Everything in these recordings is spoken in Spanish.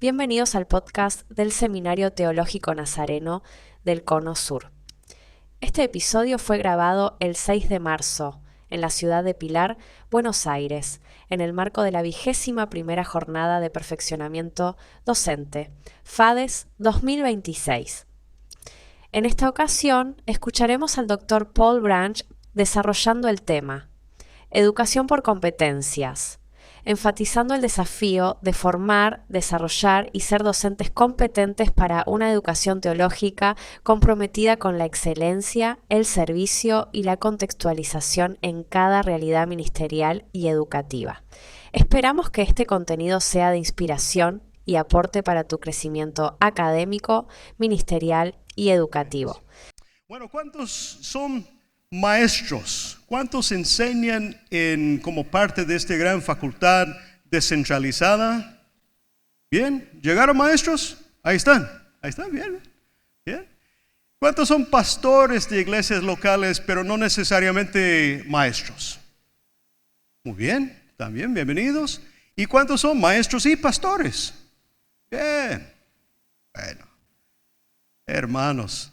Bienvenidos al podcast del Seminario Teológico Nazareno del Cono Sur. Este episodio fue grabado el 6 de marzo en la ciudad de Pilar, Buenos Aires, en el marco de la 21ª Jornada de Perfeccionamiento Docente, FADES 2026. En esta ocasión, escucharemos al Dr. Paul Branch desarrollando el tema Educación por competencias, enfatizando el desafío de formar, desarrollar y ser docentes competentes para una educación teológica comprometida con la excelencia, el servicio y la contextualización en cada realidad ministerial y educativa. Esperamos que este contenido sea de inspiración y aporte para tu crecimiento académico, ministerial y educativo. Bueno, ¿cuántos son maestros? ¿Cuántos enseñan como parte de esta gran facultad descentralizada? ¿Bien? ¿Llegaron maestros? Ahí están, bien. ¿Cuántos son pastores de iglesias locales, pero no necesariamente maestros? Muy bien, también bienvenidos. ¿Y cuántos son maestros y pastores? Bien, bueno, hermanos,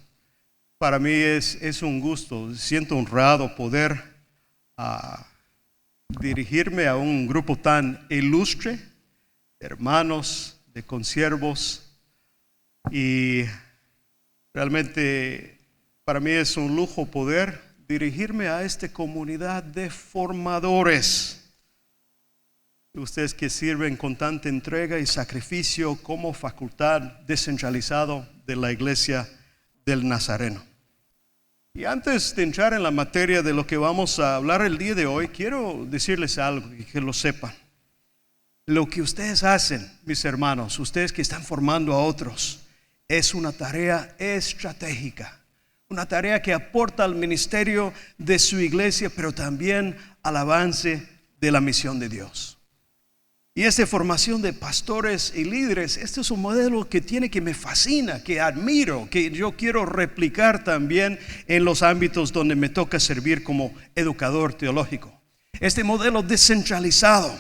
para mí es un gusto, siento honrado poder dirigirme a un grupo tan ilustre, de hermanos, de consiervos, y realmente para mí es un lujo poder dirigirme a esta comunidad de formadores. Ustedes que sirven con tanta entrega y sacrificio como facultad descentralizado de la Iglesia del Nazareno. Y antes de entrar en la materia de lo que vamos a hablar el día de hoy, quiero decirles algo y que lo sepan. Lo que ustedes hacen, mis hermanos, ustedes que están formando a otros, es una tarea estratégica, una tarea que aporta al ministerio de su iglesia, pero también al avance de la misión de Dios. Y esta formación de pastores y líderes, este es un modelo que me fascina, que admiro, que yo quiero replicar también en los ámbitos donde me toca servir como educador teológico. Este modelo descentralizado,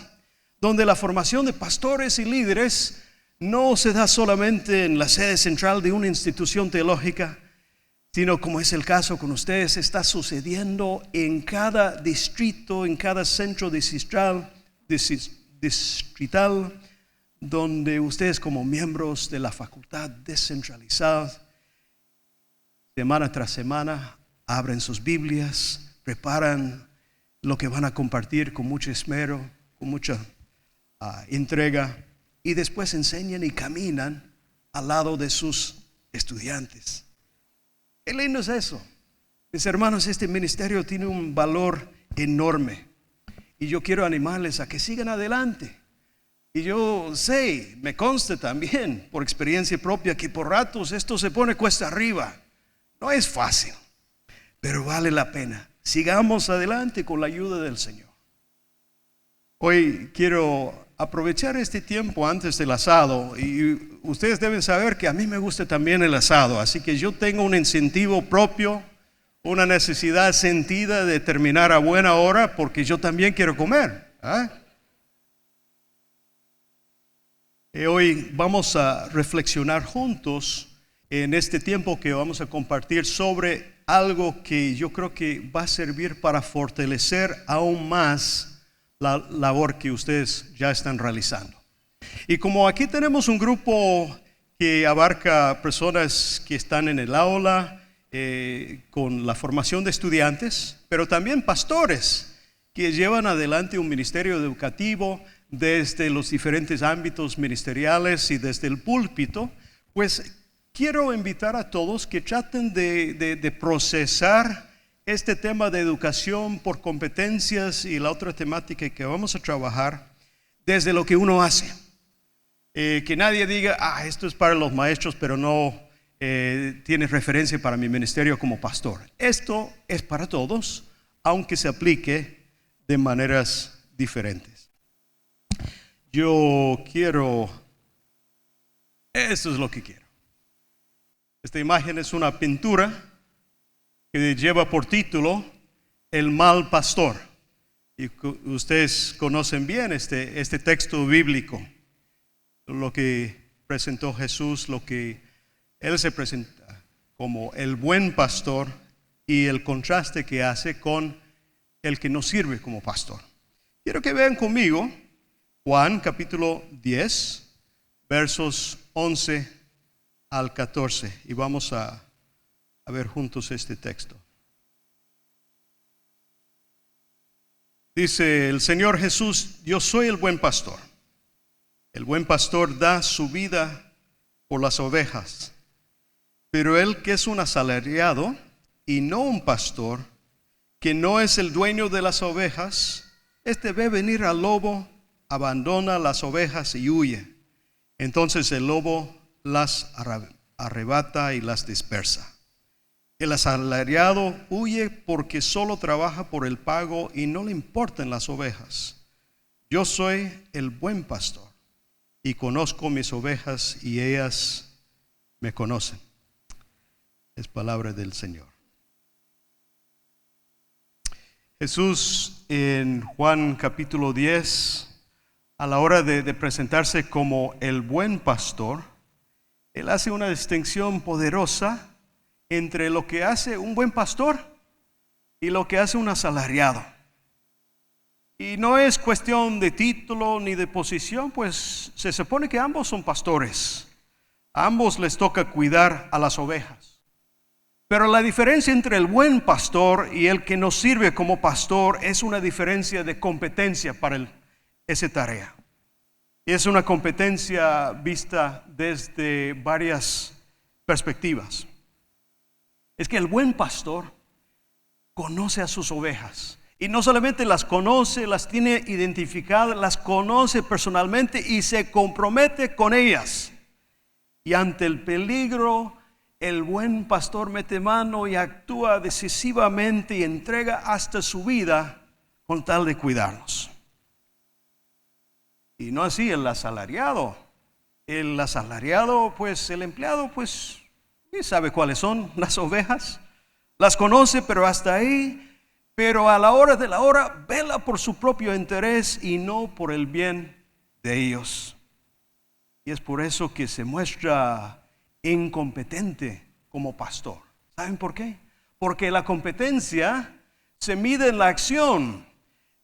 donde la formación de pastores y líderes no se da solamente en la sede central de una institución teológica, sino como es el caso con ustedes, está sucediendo en cada distrito, en cada centro distrital, donde ustedes como miembros de la facultad descentralizada, semana tras semana, abren sus Biblias, preparan lo que van a compartir con mucho esmero, con mucha entrega, y después enseñan y caminan al lado de sus estudiantes. Qué lindo es eso. Mis hermanos, este ministerio tiene un valor enorme. Y yo quiero animarles a que sigan adelante. Y yo sé, me consta también por experiencia propia que por ratos esto se pone cuesta arriba. No es fácil, pero vale la pena. Sigamos adelante con la ayuda del Señor. Hoy quiero aprovechar este tiempo antes del asado. Y ustedes deben saber que a mí me gusta también el asado. Así que yo tengo un incentivo propio, una necesidad sentida de terminar a buena hora porque yo también quiero comer. Y hoy vamos a reflexionar juntos en este tiempo que vamos a compartir sobre algo que yo creo que va a servir para fortalecer aún más la labor que ustedes ya están realizando. Y como aquí tenemos un grupo que abarca personas que están en el aula, con la formación de estudiantes, pero también pastores que llevan adelante un ministerio educativo desde los diferentes ámbitos ministeriales y desde el púlpito, pues quiero invitar a todos que traten de procesar este tema de educación por competencias y la otra temática que vamos a trabajar desde lo que uno hace. Que nadie diga, esto es para los maestros, pero no tiene referencia para mi ministerio como pastor. Esto es para todos, aunque se aplique de maneras diferentes. Esto es lo que quiero. Esta imagen es una pintura que lleva por título El mal pastor. Y ustedes conocen bien este texto bíblico. Lo que presentó Jesús lo que Él se presenta como el buen pastor y el contraste que hace con el que no sirve como pastor. Quiero que vean conmigo Juan capítulo 10, versos 11 al 14, y vamos a ver juntos este texto. Dice el Señor Jesús: yo soy el buen pastor. El buen pastor da su vida por las ovejas. Pero el que es un asalariado y no un pastor, que no es el dueño de las ovejas, este ve venir al lobo, abandona las ovejas y huye. Entonces el lobo las arrebata y las dispersa. El asalariado huye porque solo trabaja por el pago y no le importan las ovejas. Yo soy el buen pastor y conozco mis ovejas y ellas me conocen. Es palabra del Señor. Jesús en Juan capítulo 10, a la hora de presentarse como el buen pastor, Él hace una distinción poderosa entre lo que hace un buen pastor y lo que hace un asalariado. Y no es cuestión de título ni de posición, pues se supone que ambos son pastores. A ambos les toca cuidar a las ovejas. Pero la diferencia entre el buen pastor y el que no sirve como pastor es una diferencia de competencia para esa tarea. Y es una competencia vista desde varias perspectivas. Es que el buen pastor conoce a sus ovejas. Y no solamente las conoce, las tiene identificadas, las conoce personalmente y se compromete con ellas. Y ante el peligro, el buen pastor mete mano y actúa decisivamente y entrega hasta su vida con tal de cuidarnos. Y no así el asalariado. El asalariado, pues el empleado, pues sabe cuáles son las ovejas. Las conoce, pero hasta ahí. Pero a la hora de la hora vela por su propio interés y no por el bien de ellos. Y es por eso que se muestra incompetente como pastor. ¿Saben por qué? Porque la competencia se mide en la acción.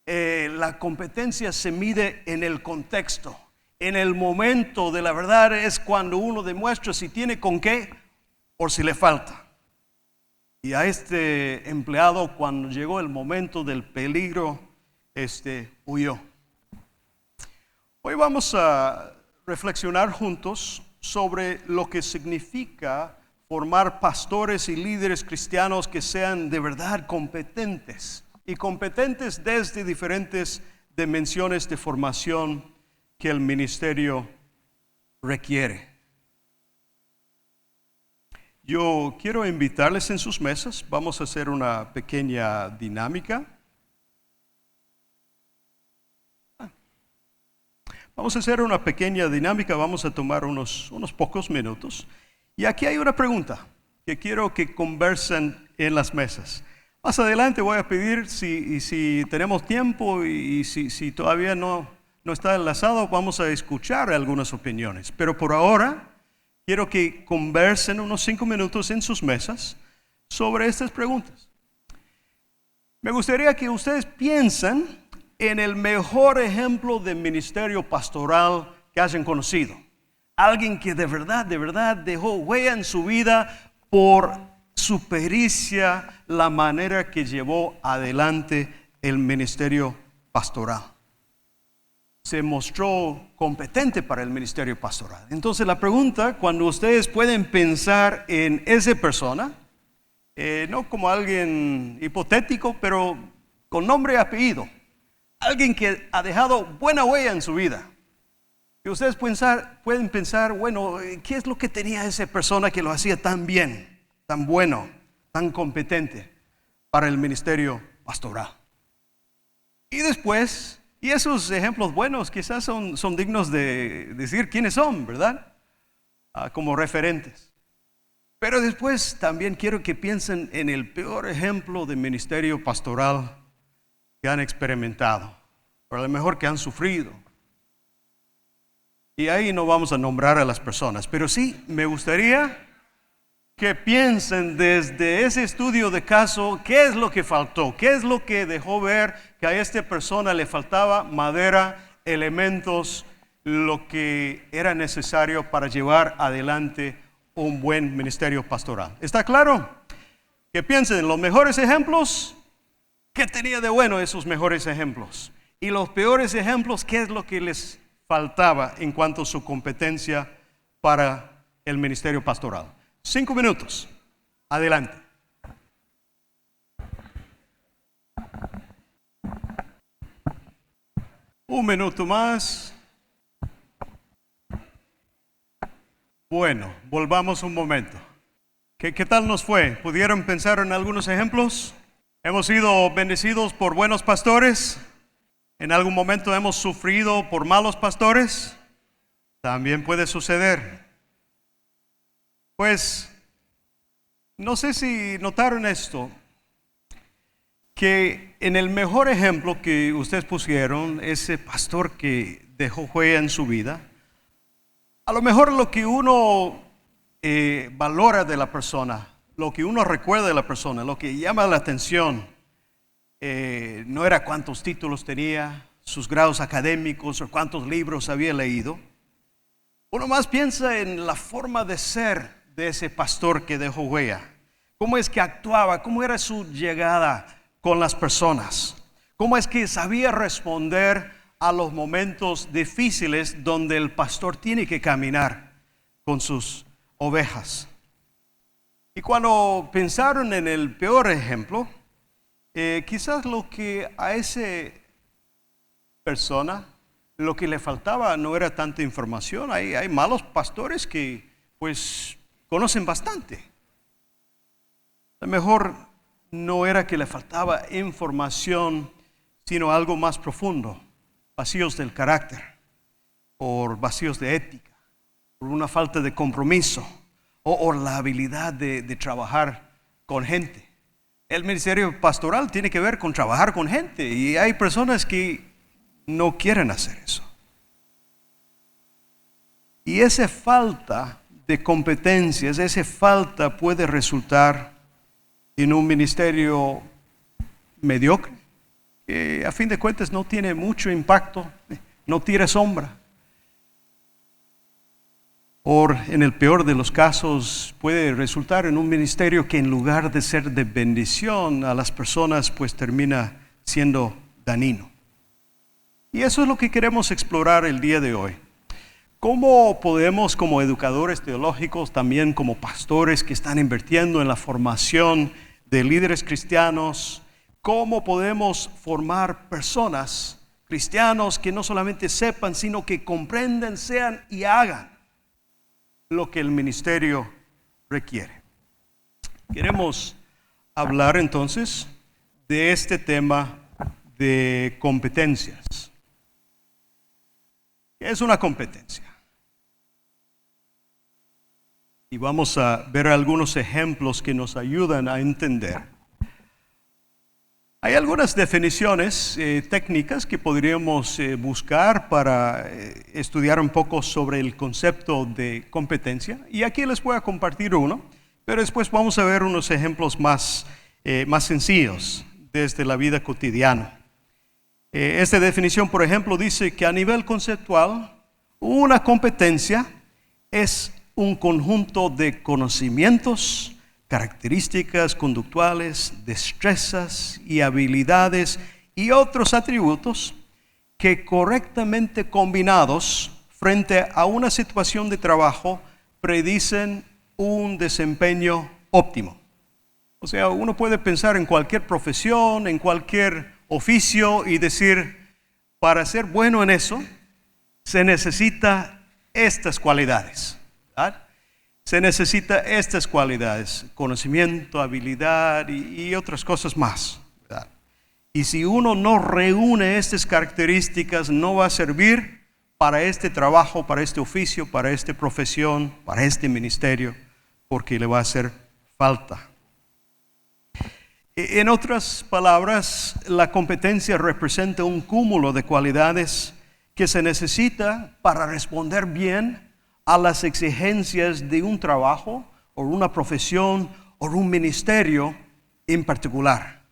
La competencia se mide en el contexto. En el momento de la verdad es cuando uno demuestra si tiene con qué o si le falta. Y a este empleado, cuando llegó el momento del peligro, huyó. Hoy vamos a reflexionar juntos sobre lo que significa formar pastores y líderes cristianos que sean de verdad competentes. Y competentes desde diferentes dimensiones de formación que el ministerio requiere. Yo quiero invitarles en sus mesas. Vamos a hacer una pequeña dinámica. Vamos a hacer una pequeña dinámica. Vamos a tomar unos pocos minutos. Y aquí hay una pregunta que quiero que conversen en las mesas. Más adelante voy a pedir si tenemos tiempo y si todavía no está enlazado, vamos a escuchar algunas opiniones. Pero por ahora quiero que conversen unos 5 minutos en sus mesas sobre estas preguntas. Me gustaría que ustedes piensen en el mejor ejemplo de ministerio pastoral que hayan conocido. Alguien que de verdad dejó huella en su vida por su pericia, la manera que llevó adelante el ministerio pastoral. Se mostró competente para el ministerio pastoral. Entonces la pregunta, cuando ustedes pueden pensar en esa persona, no como alguien hipotético, pero con nombre y apellido, alguien que ha dejado buena huella en su vida, y ustedes pueden pensar, bueno, ¿qué es lo que tenía esa persona que lo hacía tan bien, tan bueno, tan competente para el ministerio pastoral? Y después, y esos ejemplos buenos quizás son dignos de decir quiénes son, ¿verdad? Como referentes. Pero después también quiero que piensen en el peor ejemplo de ministerio pastoral que han experimentado, o a lo mejor que han sufrido. Y ahí no vamos a nombrar a las personas, pero sí me gustaría que piensen desde ese estudio de caso, qué es lo que faltó, qué es lo que dejó ver que a esta persona le faltaba madera, elementos, lo que era necesario para llevar adelante un buen ministerio pastoral. ¿Está claro? Que piensen en los mejores ejemplos, ¿qué tenía de bueno esos mejores ejemplos? Y los peores ejemplos, ¿qué es lo que les faltaba en cuanto a su competencia para el ministerio pastoral? 5 minutos. Adelante. Un minuto más. Bueno, volvamos un momento. ¿Qué tal nos fue? ¿Pudieron pensar en algunos ejemplos? ¿Hemos sido bendecidos por buenos pastores? ¿En algún momento hemos sufrido por malos pastores? También puede suceder. Pues, no sé si notaron esto, que en el mejor ejemplo que ustedes pusieron, ese pastor que dejó huella en su vida, a lo mejor lo que uno valora de la persona, lo que uno recuerda de la persona, lo que llama la atención, no era cuántos títulos tenía, sus grados académicos o cuántos libros había leído. Uno más piensa en la forma de ser de ese pastor que dejó huella. Cómo es que actuaba, cómo era su llegada con las personas, cómo es que sabía responder a los momentos difíciles donde el pastor tiene que caminar con sus ovejas. Y cuando pensaron en el peor ejemplo, quizás lo que a esa persona, lo que le faltaba no era tanta información. Hay malos pastores que pues conocen bastante. A lo mejor no era que le faltaba información, sino algo más profundo. Vacíos del carácter, por vacíos de ética, por una falta de compromiso o la habilidad de trabajar con gente. El ministerio pastoral tiene que ver con trabajar con gente y hay personas que no quieren hacer eso. Y esa falta de competencias, esa falta puede resultar en un ministerio mediocre, que a fin de cuentas no tiene mucho impacto, no tira sombra. O en el peor de los casos puede resultar en un ministerio que en lugar de ser de bendición a las personas, pues termina siendo dañino. Y eso es lo que queremos explorar el día de hoy. ¿Cómo podemos, como educadores teológicos, también como pastores que están invirtiendo en la formación de líderes cristianos, cómo podemos formar personas, cristianos que no solamente sepan, sino que comprendan, sean y hagan lo que el ministerio requiere? Queremos hablar entonces de este tema de competencias. ¿Qué es una competencia? Y vamos a ver algunos ejemplos que nos ayudan a entender. Hay algunas definiciones técnicas que podríamos buscar para estudiar un poco sobre el concepto de competencia. Y aquí les voy a compartir uno, pero después vamos a ver unos ejemplos más sencillos desde la vida cotidiana. Esta definición, por ejemplo, dice que a nivel conceptual, una competencia es un conjunto de conocimientos, características conductuales, destrezas y habilidades y otros atributos que correctamente combinados frente a una situación de trabajo predicen un desempeño óptimo. O sea, uno puede pensar en cualquier profesión, en cualquier oficio y decir, para ser bueno en eso, se necesita estas cualidades. ¿Verdad? Se necesita estas cualidades, conocimiento, habilidad y otras cosas más, ¿verdad? Y si uno no reúne estas características, no va a servir para este trabajo, para este oficio, para esta profesión, para este ministerio, porque le va a hacer falta. En otras palabras, la competencia representa un cúmulo de cualidades que se necesita para responder bien a las exigencias de un trabajo o una profesión o un ministerio en particular.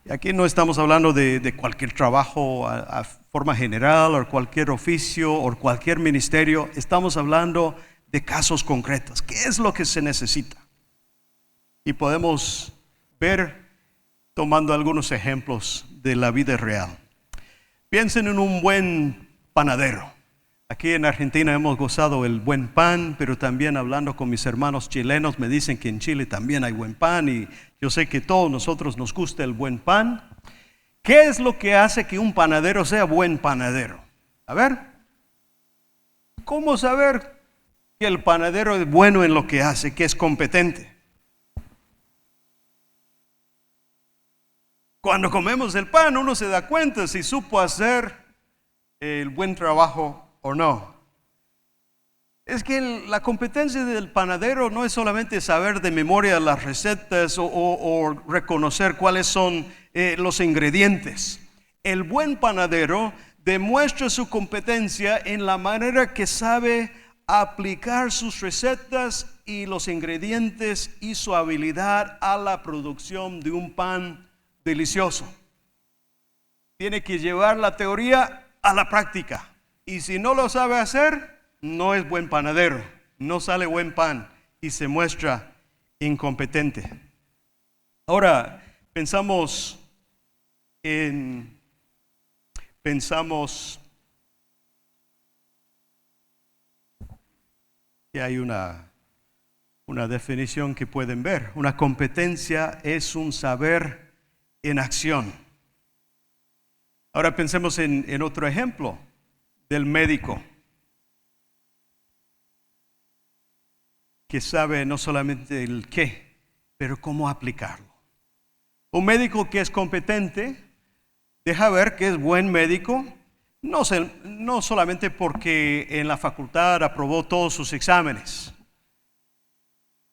Y aquí no estamos hablando de cualquier trabajo a forma general o cualquier oficio o cualquier ministerio. Estamos hablando de casos concretos. ¿Qué es lo que se necesita? Y podemos ver tomando algunos ejemplos de la vida real. Piensen en un buen panadero. Aquí en Argentina hemos gozado el buen pan, pero también hablando con mis hermanos chilenos me dicen que en Chile también hay buen pan y yo sé que todos nosotros nos gusta el buen pan. ¿Qué es lo que hace que un panadero sea buen panadero? A ver, ¿cómo saber que el panadero es bueno en lo que hace, que es competente? Cuando comemos el pan uno se da cuenta si supo hacer el buen trabajo o no. Es que la competencia del panadero no es solamente saber de memoria las recetas o reconocer cuáles son los ingredientes. El buen panadero demuestra su competencia en la manera que sabe aplicar sus recetas y los ingredientes y su habilidad a la producción de un pan delicioso. Tiene que llevar la teoría a la práctica. Y si no lo sabe hacer, no es buen panadero, no sale buen pan y se muestra incompetente. Ahora, pensamos que hay una definición que pueden ver. Una competencia es un saber en acción. Ahora pensemos en otro ejemplo del médico, que sabe no solamente el qué, pero cómo aplicarlo. Un médico que es competente deja ver que es buen médico, no solamente porque en la facultad aprobó todos sus exámenes.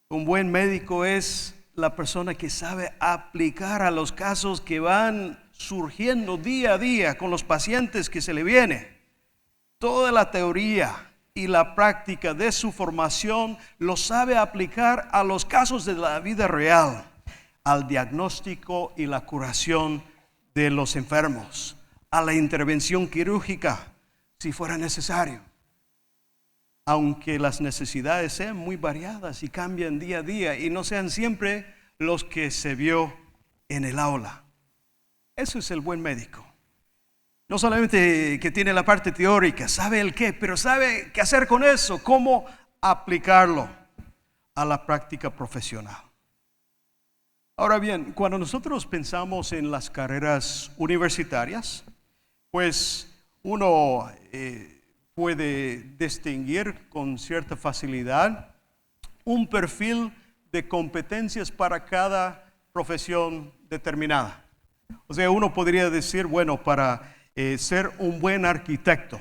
Un buen médico es la persona que sabe aplicar a los casos que van surgiendo día a día con los pacientes que se le viene. Toda la teoría y la práctica de su formación lo sabe aplicar a los casos de la vida real, al diagnóstico y la curación de los enfermos, a la intervención quirúrgica si fuera necesario. Aunque las necesidades sean muy variadas y cambian día a día y no sean siempre los que se vio en el aula. Eso es el buen médico. No solamente que tiene la parte teórica, sabe el qué, pero sabe qué hacer con eso, cómo aplicarlo a la práctica profesional. Ahora bien, cuando nosotros pensamos en las carreras universitarias, pues uno puede distinguir con cierta facilidad un perfil de competencias para cada profesión determinada. O sea, uno podría decir, bueno, para ser un buen arquitecto,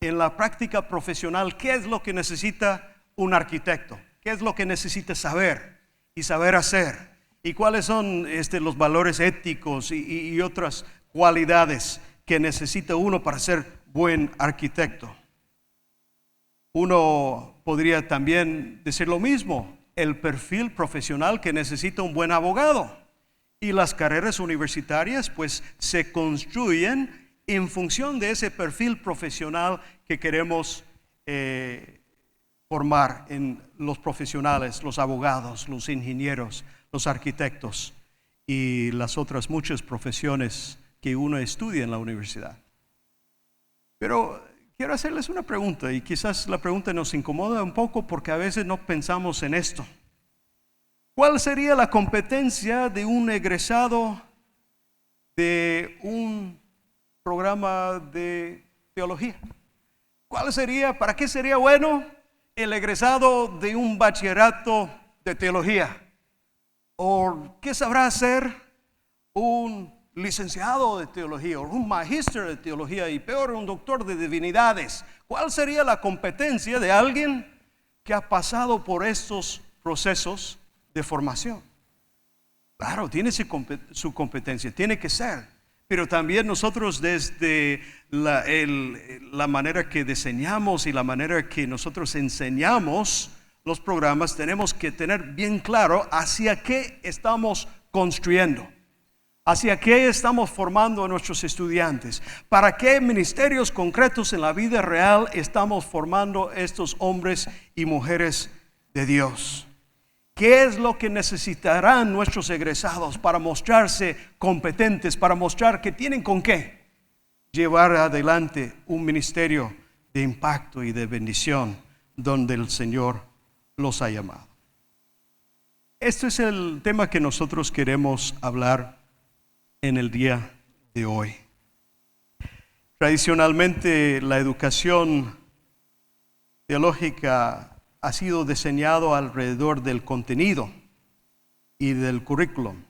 en la práctica profesional, ¿qué es lo que necesita un arquitecto? ¿Qué es lo que necesita saber y saber hacer? ¿Y cuáles son los valores éticos y otras cualidades que necesita uno para ser buen arquitecto? Uno podría también decir lo mismo, el perfil profesional que necesita un buen abogado. Y las carreras universitarias pues se construyen en función de ese perfil profesional que queremos formar en los profesionales, los abogados, los ingenieros, los arquitectos y las otras muchas profesiones que uno estudia en la universidad. Pero quiero hacerles una pregunta y quizás la pregunta nos incomoda un poco porque a veces no pensamos en esto. ¿Cuál sería la competencia de un egresado de un programa de teología? ¿Cuál sería, para qué sería bueno el egresado de un bachillerato de teología? ¿O qué sabrá hacer un licenciado de teología o un magíster de teología y peor un doctor de divinidades? ¿Cuál sería la competencia de alguien que ha pasado por estos procesos de formación? Claro, tiene su competencia, tiene que ser, pero también nosotros desde la manera que diseñamos y la manera que nosotros enseñamos los programas, tenemos que tener bien claro hacia qué estamos construyendo, hacia qué estamos formando a nuestros estudiantes, para qué ministerios concretos en la vida real estamos formando estos hombres y mujeres de Dios. ¿Qué es lo que necesitarán nuestros egresados para mostrarse competentes, para mostrar que tienen con qué llevar adelante un ministerio de impacto y de bendición donde el Señor los ha llamado? Este es el tema que nosotros queremos hablar en el día de hoy. Tradicionalmente, la educación teológica ha sido diseñado alrededor del contenido y del currículum.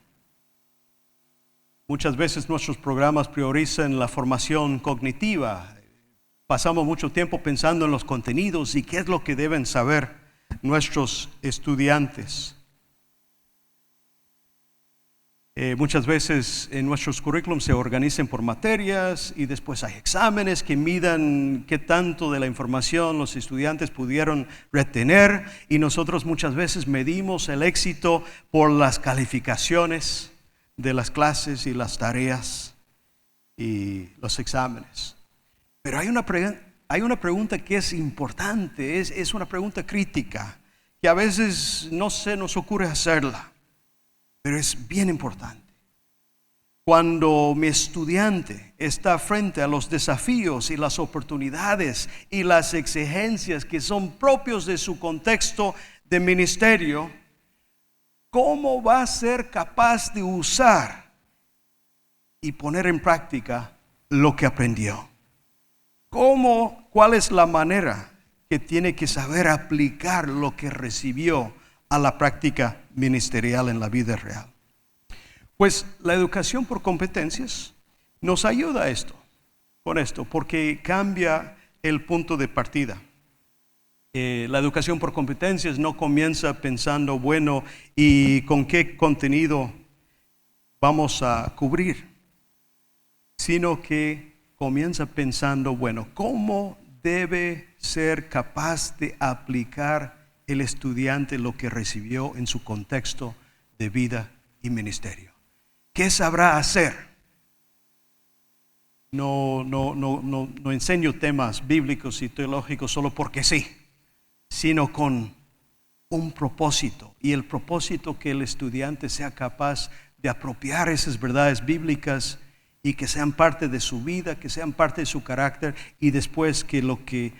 Muchas veces nuestros programas priorizan la formación cognitiva. Pasamos mucho tiempo pensando en los contenidos y qué es lo que deben saber nuestros estudiantes. Muchas veces en nuestros currículums se organizan por materias y después hay exámenes que midan qué tanto de la información los estudiantes pudieron retener, y nosotros muchas veces medimos el éxito por las calificaciones de las clases y las tareas y los exámenes. Pero hay una pregunta que es importante, es una pregunta crítica, que a veces no se nos ocurre hacerla. Pero es bien importante. Cuando mi estudiante está frente a los desafíos y las oportunidades y las exigencias que son propios de su contexto de ministerio, ¿cómo va a ser capaz de usar y poner en práctica lo que aprendió? ¿Cuál es la manera que tiene que saber aplicar lo que recibió a la práctica ministerial en la vida real? Pues la educación por competencias nos ayuda a con esto, porque cambia el punto de partida. La educación por competencias no comienza pensando, bueno, ¿y con qué contenido vamos a cubrir? Sino que comienza pensando, bueno, ¿cómo debe ser capaz de aplicar el estudiante lo que recibió en su contexto de vida y ministerio? ¿Qué sabrá hacer? No enseño temas bíblicos y teológicos solo porque sí, sino con un propósito, y el propósito que el estudiante sea capaz de apropiar esas verdades bíblicas y que sean parte de su vida, que sean parte de su carácter, y después que lo que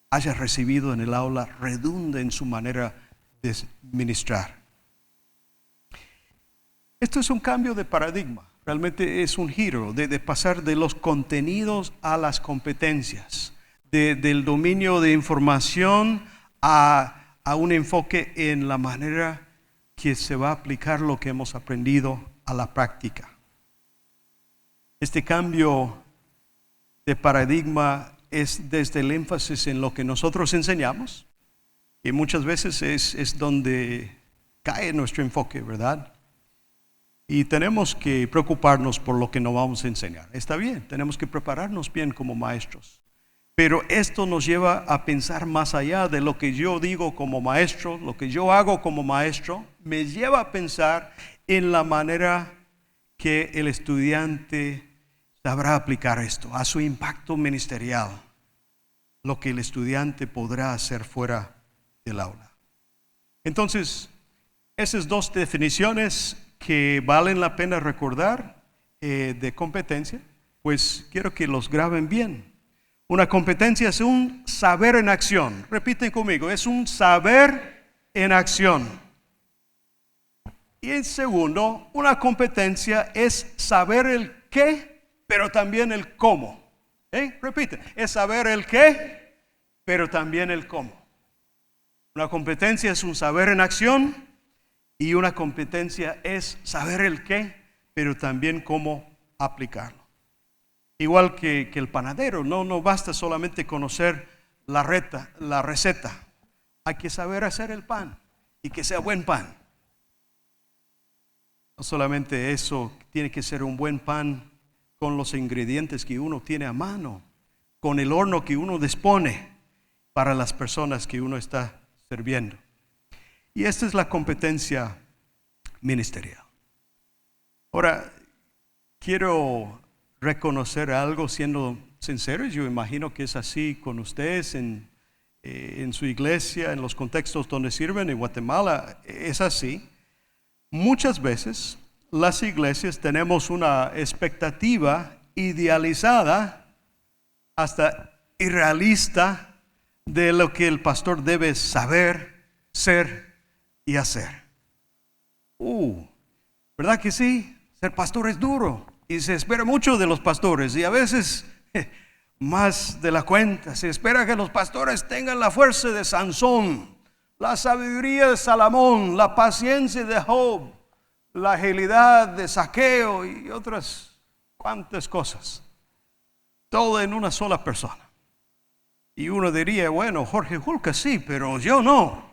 haya recibido en el aula redunde en su manera de ministrar. Esto es un cambio de paradigma, realmente es un giro de pasar de los contenidos a las competencias, del dominio de información a un enfoque en la manera que se va a aplicar lo que hemos aprendido a la práctica. Este cambio de paradigma es desde el énfasis en lo que nosotros enseñamos, y muchas veces es donde cae nuestro enfoque, ¿verdad? Y tenemos que preocuparnos por lo que nos vamos a enseñar. Está bien, tenemos que prepararnos bien como maestros, pero esto nos lleva a pensar más allá de lo que yo digo como maestro, lo que yo hago como maestro, me lleva a pensar en la manera que el estudiante sabrá aplicar esto a su impacto ministerial, lo que el estudiante podrá hacer fuera del aula. Entonces, esas dos definiciones que valen la pena recordar de competencia, pues quiero que los graben bien. Una competencia es un saber en acción. Repiten conmigo, es un saber en acción. Y en segundo, una competencia es saber el qué, pero también el cómo. Repite, es saber el qué, pero también el cómo. Una competencia es un saber en acción, y una competencia es saber el qué, pero también cómo aplicarlo. Igual que el panadero, no basta solamente conocer la receta. Hay que saber hacer el pan y que sea buen pan. No solamente eso, tiene que ser un buen pan con los ingredientes que uno tiene a mano, con el horno que uno dispone para las personas que uno está sirviendo. Y esta es la competencia ministerial. Ahora, quiero reconocer algo siendo sincero. Yo imagino que es así con ustedes en su iglesia, en los contextos donde sirven. En Guatemala es así. Muchas veces las iglesias tenemos una expectativa idealizada, hasta irrealista, de lo que el pastor debe saber, ser y hacer. ¿Verdad que sí? Ser pastor es duro y se espera mucho de los pastores, y a veces más de la cuenta. Se espera que los pastores tengan la fuerza de Sansón, la sabiduría de Salomón, la paciencia de Job, la agilidad de Zaqueo y otras cuantas cosas. Todo en una sola persona. Y uno diría, bueno, Jorge Hulka sí, pero yo no.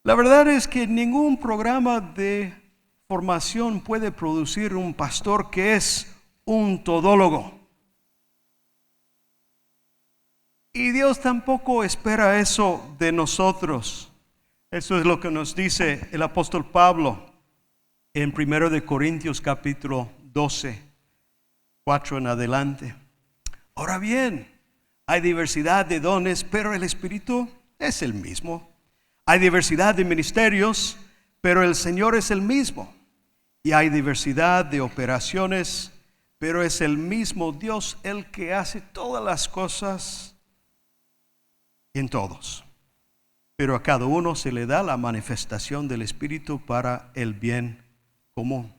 La verdad es que ningún programa de formación puede producir un pastor que es un todólogo. Y Dios tampoco espera eso de nosotros. Eso es lo que nos dice el apóstol Pablo en 1 Corintios capítulo 12, 4 en adelante. Ahora bien, hay diversidad de dones, pero el Espíritu es el mismo. Hay diversidad de ministerios, pero el Señor es el mismo. Y hay diversidad de operaciones, pero es el mismo Dios el que hace todas las cosas en todos. Pero a cada uno se le da la manifestación del Espíritu para el bien común.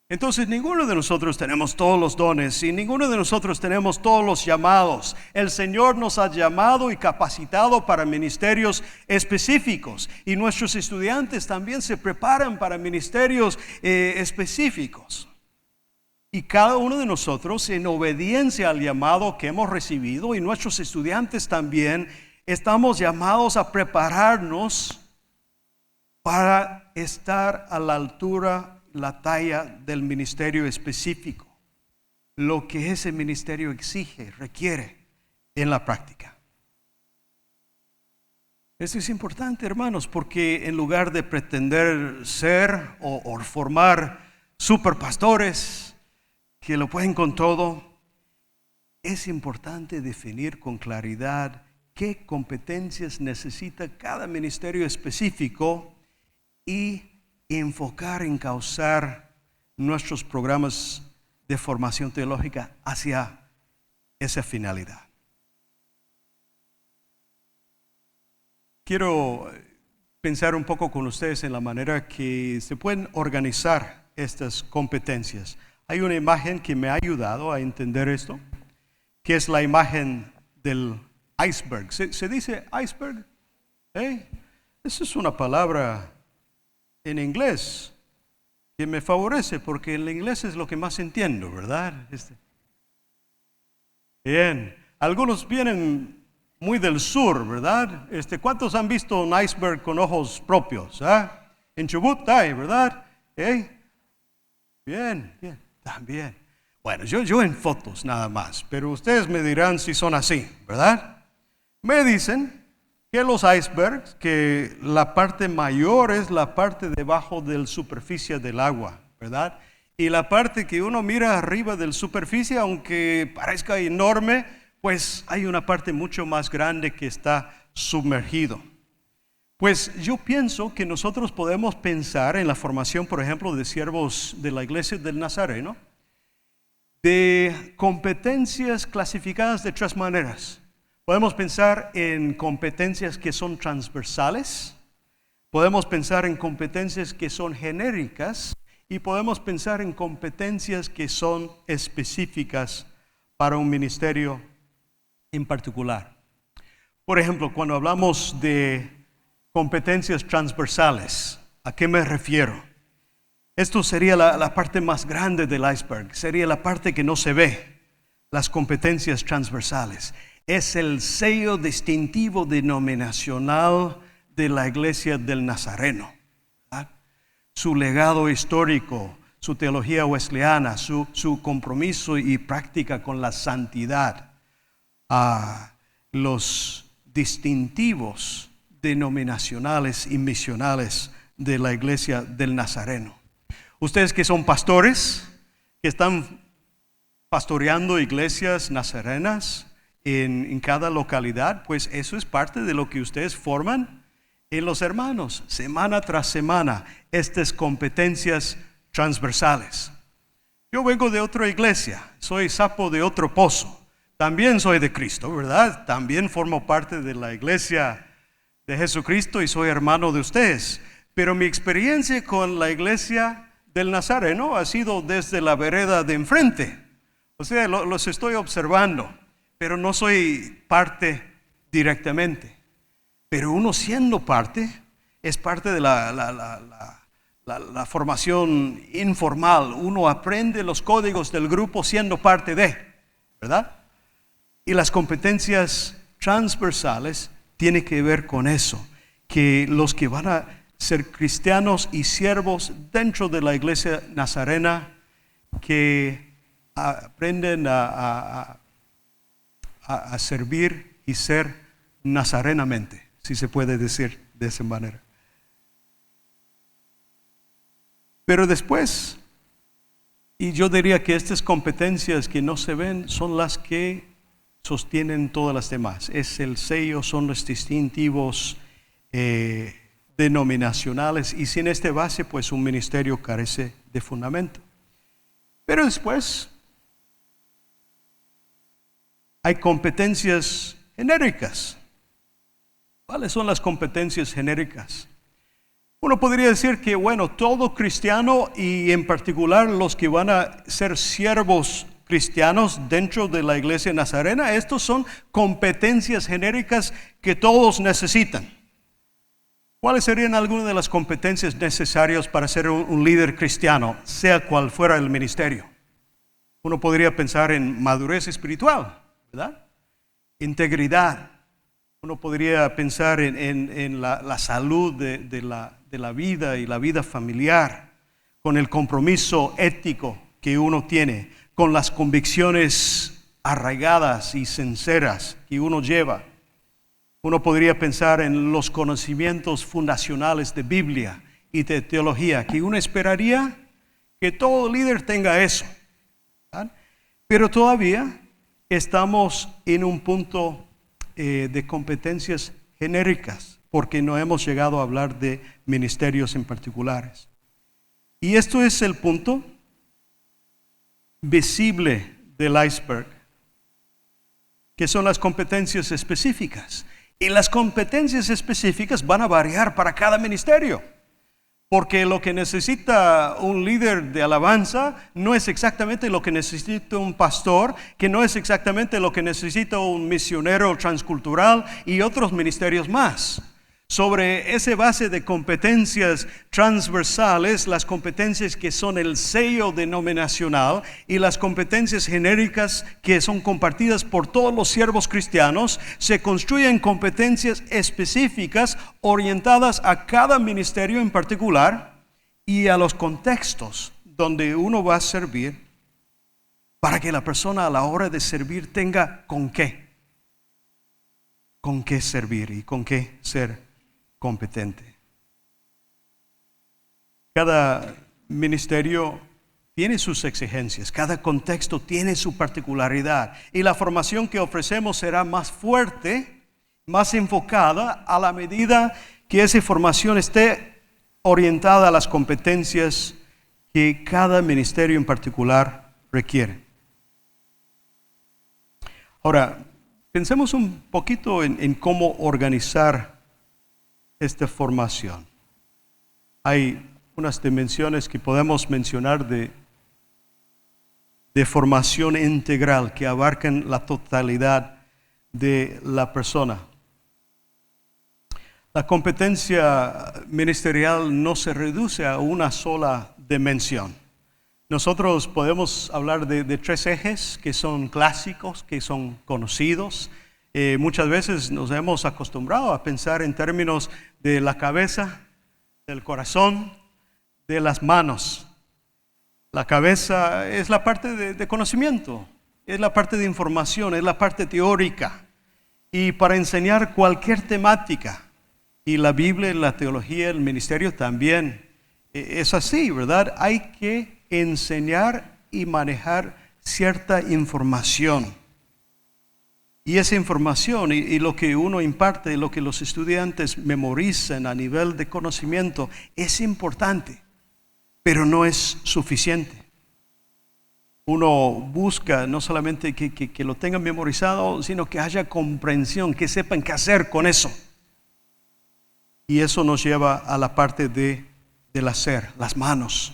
Entonces ninguno de nosotros tenemos todos los dones y ninguno de nosotros tenemos todos los llamados. El Señor nos ha llamado y capacitado para ministerios específicos, y nuestros estudiantes también se preparan para ministerios específicos. Y cada uno de nosotros, en obediencia al llamado que hemos recibido, y nuestros estudiantes también, estamos llamados a prepararnos para estar a la altura, la talla del ministerio específico, lo que ese ministerio exige, requiere en la práctica. Esto es importante, hermanos, porque en lugar de pretender ser o formar superpastores que lo pueden con todo, es importante definir con claridad qué competencias necesita cada ministerio específico y enfocar, encauzar nuestros programas de formación teológica hacia esa finalidad. Quiero pensar un poco con ustedes en la manera que se pueden organizar estas competencias. Hay una imagen que me ha ayudado a entender esto, que es la imagen del iceberg. ¿Se dice iceberg? Esa es una palabra en inglés que me favorece, porque en inglés es lo que más entiendo, ¿verdad? Bien, algunos vienen muy del sur, ¿verdad? ¿Cuántos han visto un iceberg con ojos propios? En Chubut hay, ¿verdad? Bien, también. Bueno, yo en fotos nada más, pero ustedes me dirán si son así, ¿verdad? Me dicen que los icebergs, que la parte mayor es la parte debajo de la superficie del agua, ¿verdad? Y la parte que uno mira arriba de la superficie, aunque parezca enorme, pues hay una parte mucho más grande que está sumergido. Pues yo pienso que nosotros podemos pensar en la formación, por ejemplo, de siervos de la iglesia del Nazareno, de competencias clasificadas de tres maneras. Podemos pensar en competencias que son transversales, podemos pensar en competencias que son genéricas, y podemos pensar en competencias que son específicas para un ministerio en particular. Por ejemplo, cuando hablamos de competencias transversales, ¿a qué me refiero? Esto sería la parte más grande del iceberg, sería la parte que no se ve, las competencias transversales. Es el sello distintivo denominacional de la iglesia del Nazareno, ¿verdad? su legado histórico, su teología wesleyana, su compromiso y práctica con la santidad, a los distintivos denominacionales y misionales de la iglesia del Nazareno. Ustedes que son pastores, que están pastoreando iglesias nazarenas en cada localidad, pues eso es parte de lo que ustedes forman en los hermanos, semana tras semana, estas competencias transversales. Yo vengo de otra iglesia, soy sapo de otro pozo, también soy de Cristo, ¿verdad? También formo parte de la iglesia de Jesucristo y soy hermano de ustedes, pero mi experiencia con la iglesia del Nazareno ha sido desde la vereda de enfrente. O sea, los estoy observando, pero no soy parte directamente. Pero uno siendo parte, es parte de la formación informal. Uno aprende los códigos del grupo siendo parte de, ¿verdad? Y las competencias transversales tienen que ver con eso, que los que van a ser cristianos y siervos dentro de la iglesia nazarena, que aprenden a servir y ser nazarenamente, si se puede decir de esa manera. Pero después, y yo diría que estas competencias que no se ven son las que sostienen todas las demás. Es el sello, son los distintivos denominacionales, y sin esta base pues un ministerio carece de fundamento. Pero después hay competencias genéricas. ¿Cuáles son las competencias genéricas? Uno podría decir que, bueno, todo cristiano, y en particular los que van a ser siervos cristianos dentro de la iglesia nazarena, estos son competencias genéricas que todos necesitan. ¿Cuáles serían algunas de las competencias necesarias para ser un líder cristiano, sea cual fuera el ministerio? Uno podría pensar en madurez espiritual, ¿verdad? Integridad. Uno podría pensar en la salud de la vida y la vida familiar, con el compromiso ético que uno tiene, con las convicciones arraigadas y sinceras que uno lleva. Uno podría pensar en los conocimientos fundacionales de Biblia y de teología, que uno esperaría que todo líder tenga eso, ¿verdad? Pero todavía estamos en un punto de competencias genéricas, porque no hemos llegado a hablar de ministerios en particulares. Y esto es el punto visible del iceberg, que son las competencias específicas. Y las competencias específicas van a variar para cada ministerio, porque lo que necesita un líder de alabanza no es exactamente lo que necesita un pastor, que no es exactamente lo que necesita un misionero transcultural y otros ministerios más. Sobre esa base de competencias transversales, las competencias que son el sello denominacional y las competencias genéricas que son compartidas por todos los siervos cristianos, se construyen competencias específicas orientadas a cada ministerio en particular y a los contextos donde uno va a servir, para que la persona a la hora de servir tenga con qué servir y con qué ser competente. Cada ministerio tiene sus exigencias, cada contexto tiene su particularidad, y la formación que ofrecemos será más fuerte, más enfocada a la medida que esa formación esté orientada a las competencias que cada ministerio en particular requiere. Ahora, pensemos un poquito en cómo organizar esta formación. Hay unas dimensiones que podemos mencionar de formación integral que abarcan la totalidad de la persona. La competencia ministerial no se reduce a una sola dimensión. Nosotros podemos hablar de tres ejes que son clásicos, que son conocidos. Muchas veces nos hemos acostumbrado a pensar en términos de la cabeza, del corazón, de las manos. La cabeza es la parte de conocimiento, es la parte de información, es la parte teórica. Y para enseñar cualquier temática, y la Biblia, la teología, el ministerio también es así, ¿verdad? Hay que enseñar y manejar cierta información. Y esa información y lo que uno imparte, lo que los estudiantes memorizan a nivel de conocimiento es importante, pero no es suficiente. Uno busca no solamente que lo tengan memorizado, sino que haya comprensión, que sepan qué hacer con eso. Y eso nos lleva a la parte del hacer, las manos.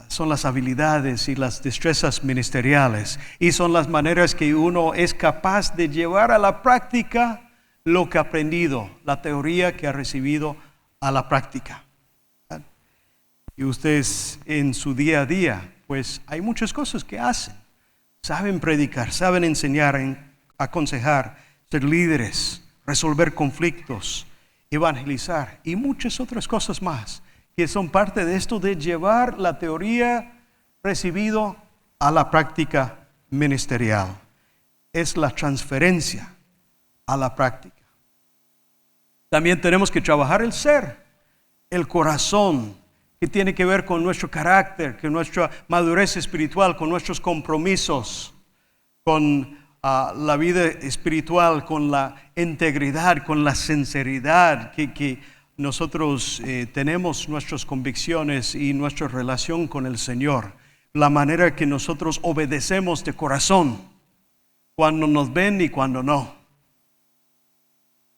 Son las habilidades y las destrezas ministeriales, y son las maneras que uno es capaz de llevar a la práctica lo que ha aprendido, la teoría que ha recibido a la práctica. Y ustedes en su día a día, pues hay muchas cosas que hacen. Saben predicar, saben enseñar, aconsejar, ser líderes, resolver conflictos, evangelizar y muchas otras cosas más que son parte de esto de llevar la teoría recibido a la práctica ministerial. Es la transferencia a la práctica. También tenemos que trabajar el ser, el corazón, que tiene que ver con nuestro carácter, con nuestra madurez espiritual, con nuestros compromisos, con la vida espiritual, con la integridad, con la sinceridad que nosotros tenemos nuestras convicciones y nuestra relación con el Señor, la manera que nosotros obedecemos de corazón, cuando nos ven y cuando no,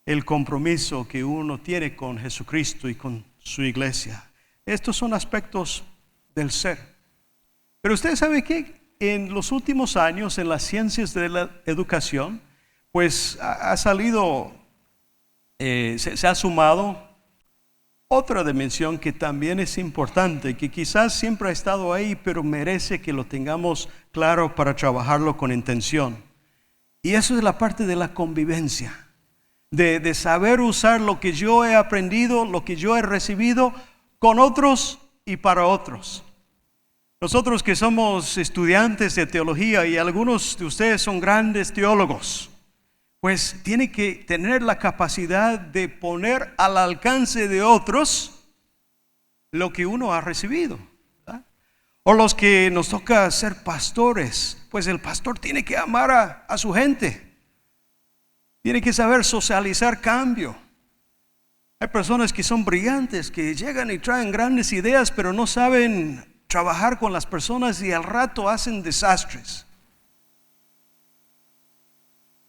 el compromiso que uno tiene con Jesucristo y con su iglesia. Estos son aspectos del ser. Pero usted sabe que en los últimos años en las ciencias de la educación, pues ha salido, se ha sumado otra dimensión que también es importante, que quizás siempre ha estado ahí, pero merece que lo tengamos claro para trabajarlo con intención. Y eso es la parte de la convivencia, de saber usar lo que yo he aprendido, lo que yo he recibido con otros y para otros. Nosotros que somos estudiantes de teología y algunos de ustedes son grandes teólogos, pues tiene que tener la capacidad de poner al alcance de otros lo que uno ha recibido, ¿verdad? O los que nos toca ser pastores, pues el pastor tiene que amar a su gente, tiene que saber socializar cambio. Hay personas que son brillantes, que llegan y traen grandes ideas, pero no saben trabajar con las personas y al rato hacen desastres,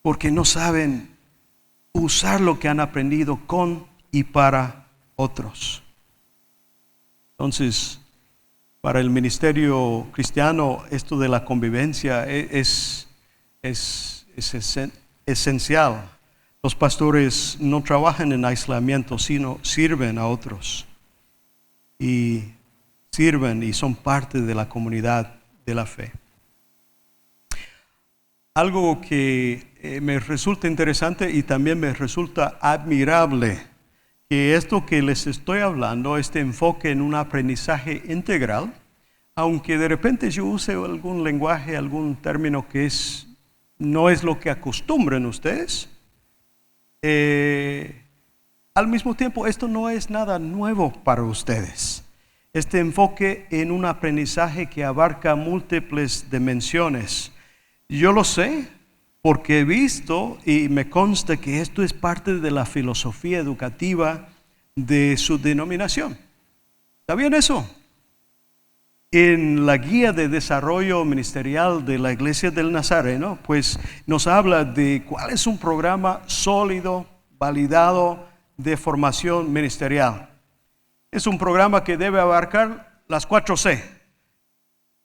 porque no saben usar lo que han aprendido con y para otros. Entonces, para el ministerio cristiano, esto de la convivencia es esencial. Los pastores no trabajan en aislamiento, sino sirven a otros. Y sirven y son parte de la comunidad de la fe. Algo que me resulta interesante y también me resulta admirable, que esto que les estoy hablando, este enfoque en un aprendizaje integral, aunque de repente yo use algún lenguaje, algún término que no es lo que acostumbran ustedes, al mismo tiempo esto no es nada nuevo para ustedes. Este enfoque en un aprendizaje que abarca múltiples dimensiones. Yo lo sé porque he visto y me consta que esto es parte de la filosofía educativa de su denominación. ¿Sabían eso? En la guía de desarrollo ministerial de la Iglesia del Nazareno, pues nos habla de cuál es un programa sólido, validado de formación ministerial. Es un programa que debe abarcar las 4C.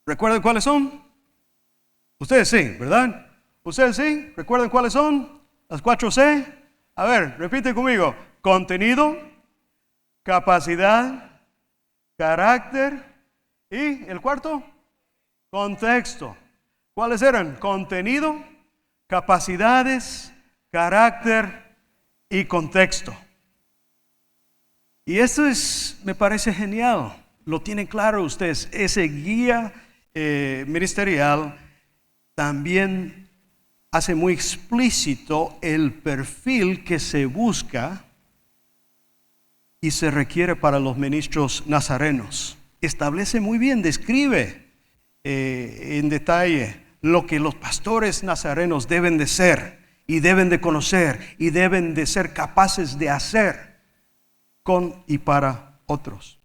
¿Recuerdan cuáles son? Ustedes sí, ¿verdad? ¿Ustedes sí? ¿Recuerdan cuáles son? Las 4C. A ver, repite conmigo. Contenido, capacidad, carácter y el cuarto, contexto. ¿Cuáles eran? Contenido, capacidades, carácter y contexto. Y esto me parece genial. Lo tienen claro ustedes. Ese guía ministerial también hace muy explícito el perfil que se busca y se requiere para los ministros nazarenos. Establece muy bien, describe en detalle lo que los pastores nazarenos deben de ser y deben de conocer y deben de ser capaces de hacer con y para otros.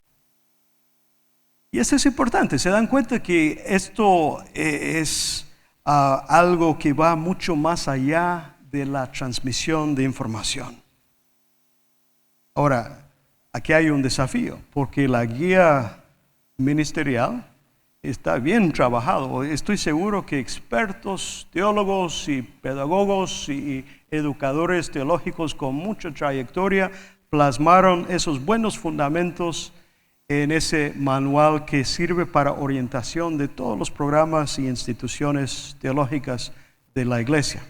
Y esto es importante. Se dan cuenta que esto es algo que va mucho más allá de la transmisión de información. Ahora, aquí hay un desafío, porque la guía ministerial está bien trabajado. Estoy seguro que expertos, teólogos y pedagogos y educadores teológicos con mucha trayectoria plasmaron esos buenos fundamentos en ese manual que sirve para orientación de todos los programas y instituciones teológicas de la iglesia.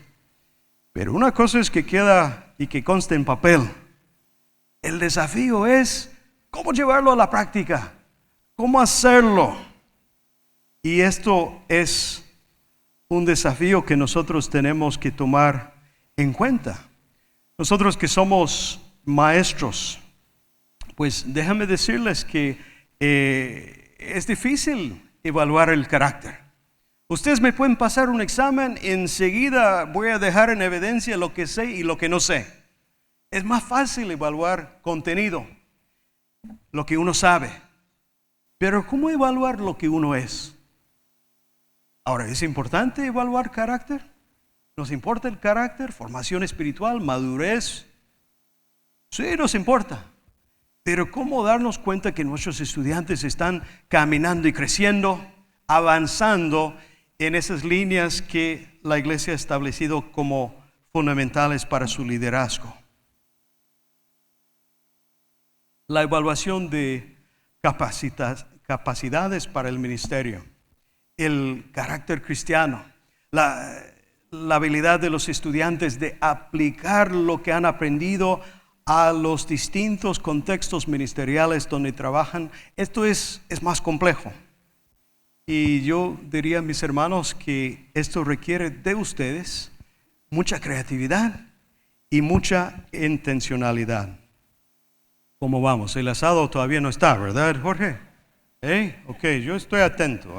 Pero una cosa es que queda y que conste en papel. El desafío es cómo llevarlo a la práctica, cómo hacerlo. Y esto es un desafío que nosotros tenemos que tomar en cuenta. Nosotros que somos maestros, pues déjame decirles que es difícil evaluar el carácter. Ustedes me pueden pasar un examen, enseguida voy a dejar en evidencia lo que sé y lo que no sé. Es más fácil evaluar contenido, lo que uno sabe. Pero ¿cómo evaluar lo que uno es? Ahora, ¿es importante evaluar carácter? ¿Nos importa el carácter, formación espiritual, madurez? Sí, nos importa. Pero ¿cómo darnos cuenta que nuestros estudiantes están caminando y creciendo, avanzando en esas líneas que la iglesia ha establecido como fundamentales para su liderazgo? La evaluación de capacidades para el ministerio, el carácter cristiano, la habilidad de los estudiantes de aplicar lo que han aprendido a los distintos contextos ministeriales donde trabajan. Esto es más complejo. Y yo diría, mis hermanos, que esto requiere de ustedes mucha creatividad y mucha intencionalidad. ¿Cómo vamos? El asado todavía no está, ¿verdad, Jorge? Ok, yo estoy atento.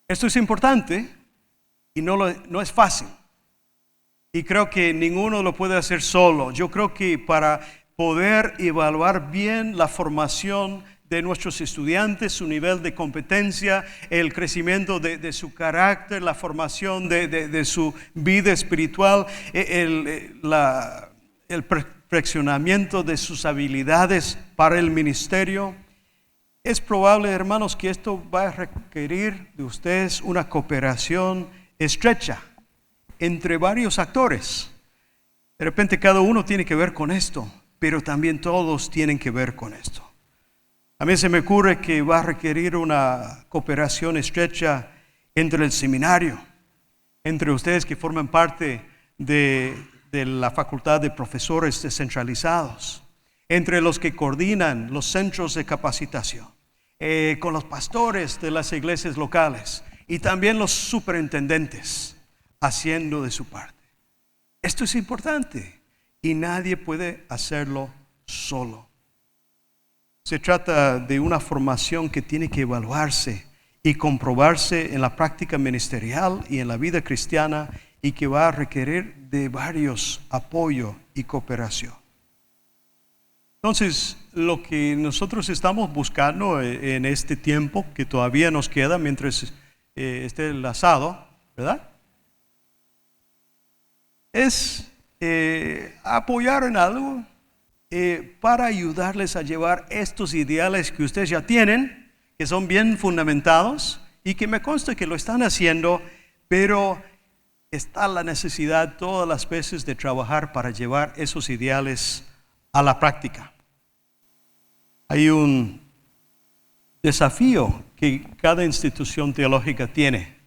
Esto es importante y no es fácil. Y creo que ninguno lo puede hacer solo. Yo creo que para poder evaluar bien la formación de nuestros estudiantes, su nivel de competencia, el crecimiento de su carácter, la formación de su vida espiritual, el perfeccionamiento de sus habilidades para el ministerio. Es probable, hermanos, que esto va a requerir de ustedes una cooperación estrecha entre varios actores. De repente cada uno tiene que ver con esto, pero también todos tienen que ver con esto. A mí se me ocurre que va a requerir una cooperación estrecha entre el seminario, entre ustedes que forman parte de la facultad de profesores descentralizados, entre los que coordinan los centros de capacitación, con los pastores de las iglesias locales y también los superintendentes haciendo de su parte. Esto es importante y nadie puede hacerlo solo. Se trata de una formación que tiene que evaluarse y comprobarse en la práctica ministerial y en la vida cristiana y que va a requerir de varios apoyo y cooperación. Entonces, lo que nosotros estamos buscando en este tiempo que todavía nos queda mientras esté el asado, ¿verdad? Es apoyar en algo para ayudarles a llevar estos ideales que ustedes ya tienen, que son bien fundamentados y que me consta que lo están haciendo, pero está la necesidad todas las veces de trabajar para llevar esos ideales a la práctica. Hay un desafío que cada institución teológica tiene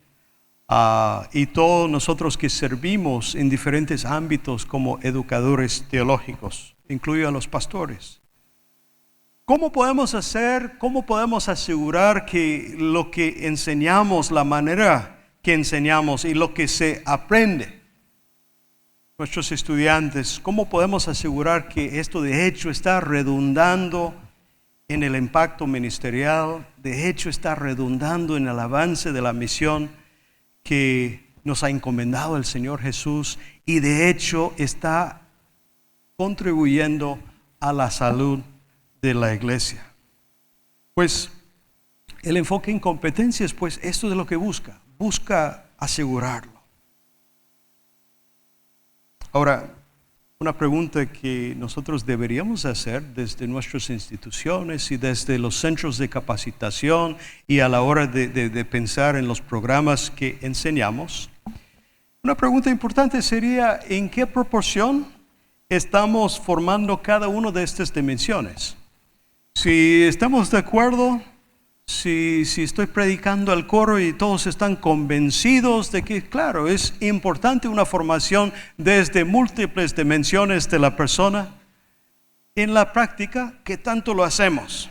y todos nosotros que servimos en diferentes ámbitos como educadores teológicos, incluidos a los pastores. ¿Cómo podemos asegurar que lo que enseñamos, la manera que enseñamos y lo que se aprende, nuestros estudiantes, cómo podemos asegurar que esto de hecho está redundando en el impacto ministerial, de hecho está redundando en el avance de la misión que nos ha encomendado el Señor Jesús y de hecho está contribuyendo a la salud de la iglesia? Pues el enfoque en competencias, pues esto es lo que busca asegurarlo. Ahora, una pregunta que nosotros deberíamos hacer desde nuestras instituciones y desde los centros de capacitación y a la hora de pensar en los programas que enseñamos, una pregunta importante sería: ¿en qué proporción estamos formando cada una de estas dimensiones? Si estamos de acuerdo, si estoy predicando al coro y todos están convencidos de que, claro, es importante una formación desde múltiples dimensiones de la persona, en la práctica, ¿qué tanto lo hacemos?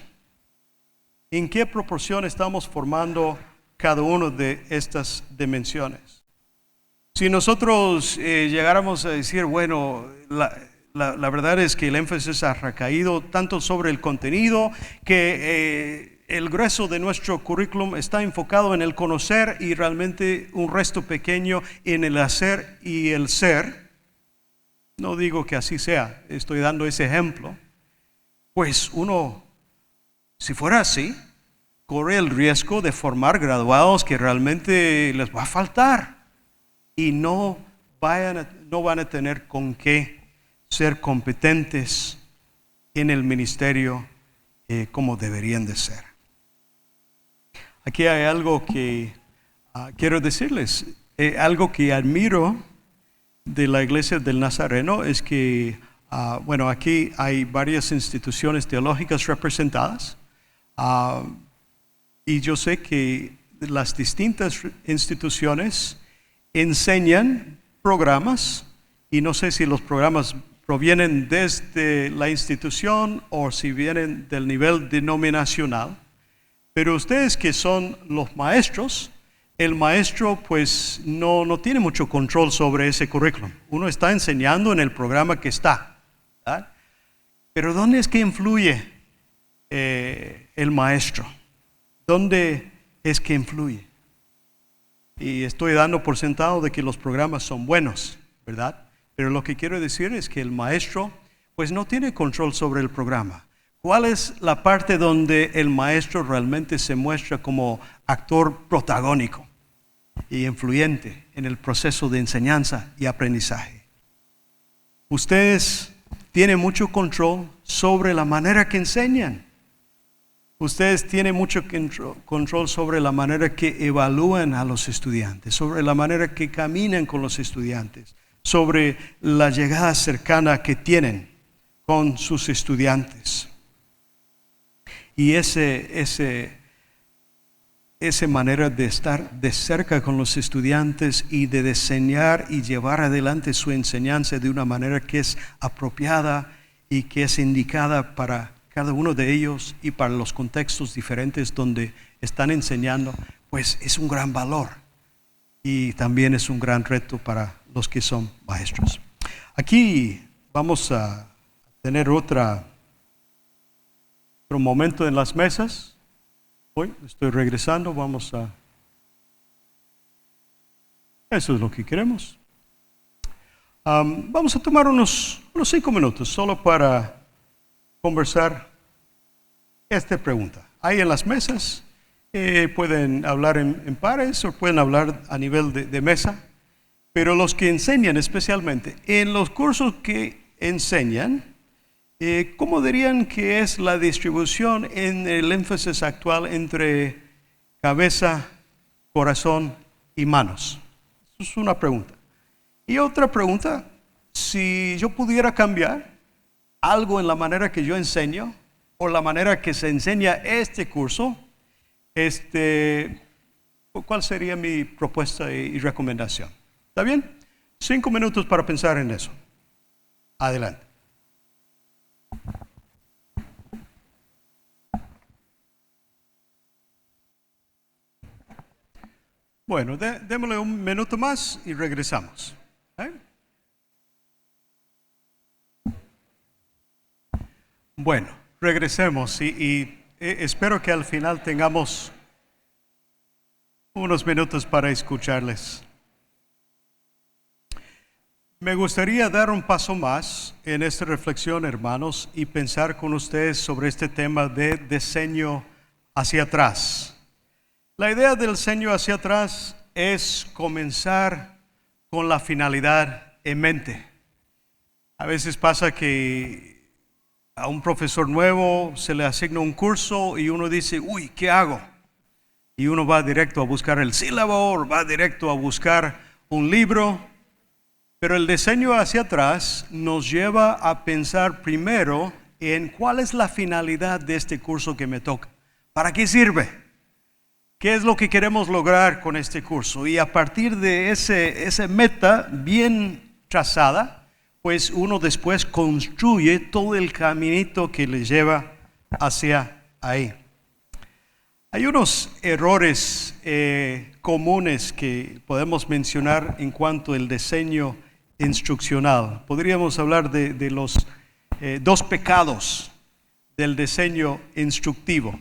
¿En qué proporción estamos formando cada una de estas dimensiones? Si nosotros llegáramos a decir, bueno, la verdad es que el énfasis ha recaído tanto sobre el contenido que el grueso de nuestro currículum está enfocado en el conocer y realmente un resto pequeño en el hacer y el ser. No digo que así sea, estoy dando ese ejemplo. Pues uno, si fuera así, corre el riesgo de formar graduados que realmente les va a faltar y no van a tener con qué ser competentes en el ministerio como deberían de ser. Aquí hay algo que quiero decirles, algo que admiro de la Iglesia del Nazareno es que, aquí hay varias instituciones teológicas representadas y yo sé que las distintas instituciones enseñan programas y no sé si los programas provienen desde la institución o si vienen del nivel denominacional. Pero ustedes que son los maestros, el maestro pues no tiene mucho control sobre ese currículum. Uno está enseñando en el programa que está, ¿verdad? Pero ¿dónde es que influye el maestro? ¿Dónde es que influye? Y estoy dando por sentado de que los programas son buenos, ¿verdad? Pero lo que quiero decir es que el maestro pues no tiene control sobre el programa. ¿Cuál es la parte donde el maestro realmente se muestra como actor protagónico y influyente en el proceso de enseñanza y aprendizaje? Ustedes tienen mucho control sobre la manera que enseñan. Ustedes tienen mucho control sobre la manera que evalúan a los estudiantes, sobre la manera que caminan con los estudiantes, sobre la llegada cercana que tienen con sus estudiantes. Y esa manera de estar de cerca con los estudiantes y de diseñar y llevar adelante su enseñanza de una manera que es apropiada y que es indicada para cada uno de ellos y para los contextos diferentes donde están enseñando, pues es un gran valor y también es un gran reto para los que son maestros. Aquí vamos a tener otro momento en las mesas. Hoy estoy regresando, eso es lo que queremos. Vamos a tomar unos 5 minutos solo para conversar esta pregunta. Ahí en las mesas pueden hablar en pares o pueden hablar a nivel de mesa, pero los que enseñan especialmente, en los cursos que enseñan, ¿cómo dirían que es la distribución en el énfasis actual entre cabeza, corazón y manos? Eso es una pregunta. Y otra pregunta, si yo pudiera cambiar algo en la manera que yo enseño o la manera que se enseña este curso, ¿Cuál sería mi propuesta y recomendación? ¿Está bien? 5 minutos para pensar en eso. Adelante. Bueno, démosle un minuto más y regresamos. Bueno, regresemos y espero que al final tengamos unos minutos para escucharles. Me gustaría dar un paso más en esta reflexión, hermanos, y pensar con ustedes sobre este tema de diseño hacia atrás. La idea del diseño hacia atrás es comenzar con la finalidad en mente. A veces pasa que a un profesor nuevo se le asigna un curso y uno dice, uy, ¿qué hago? Y uno va directo a buscar el sílabo, va directo a buscar un libro. Pero el diseño hacia atrás nos lleva a pensar primero en cuál es la finalidad de este curso que me toca. ¿Para qué sirve? ¿Qué es lo que queremos lograr con este curso? Y a partir de esa meta bien trazada, pues uno después construye todo el caminito que le lleva hacia ahí. Hay unos errores comunes que podemos mencionar en cuanto al diseño instruccional. Podríamos hablar de los 2 pecados del diseño instructivo.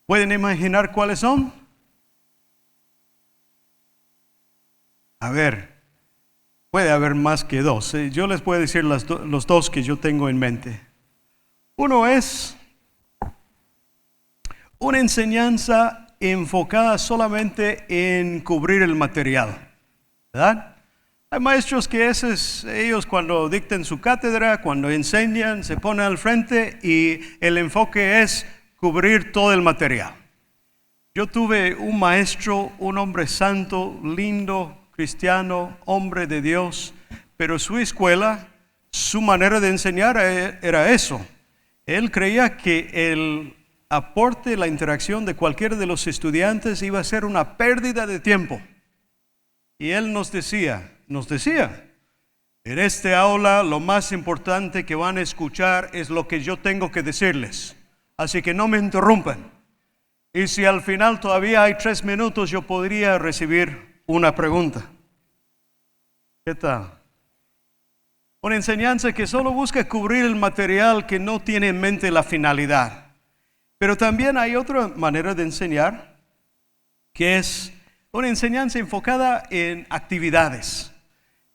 ¿Pueden imaginar cuáles son? A ver, puede haber más que 2. Yo les puedo decir los 2 que yo tengo en mente. Uno es una enseñanza enfocada solamente en cubrir el material, ¿verdad? Hay maestros que ellos cuando dictan su cátedra, cuando enseñan, se ponen al frente y el enfoque es cubrir todo el material. Yo tuve un maestro, un hombre santo, lindo, cristiano, hombre de Dios, pero su escuela, su manera de enseñar era eso. Él creía que el aporte, la interacción de cualquiera de los estudiantes iba a ser una pérdida de tiempo. Y él nos decía, en este aula lo más importante que van a escuchar es lo que yo tengo que decirles. Así que no me interrumpan. Y si al final todavía hay 3 minutos, yo podría recibir una pregunta. ¿Qué tal? Una enseñanza que solo busca cubrir el material, que no tiene en mente la finalidad. Pero también hay otra manera de enseñar, que es una enseñanza enfocada en actividades.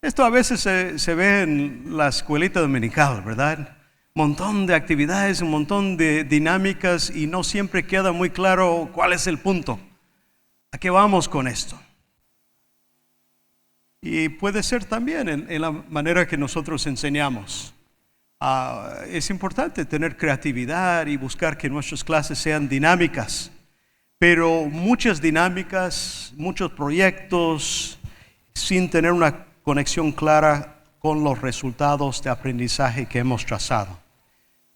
Esto a veces se ve en la escuelita dominical, ¿verdad? Un montón de actividades, un montón de dinámicas y no siempre queda muy claro cuál es el punto. ¿A qué vamos con esto? Y puede ser también en la manera que nosotros enseñamos. Es importante tener creatividad y buscar que nuestras clases sean dinámicas. Pero muchas dinámicas, muchos proyectos, sin tener una conexión clara con los resultados de aprendizaje que hemos trazado.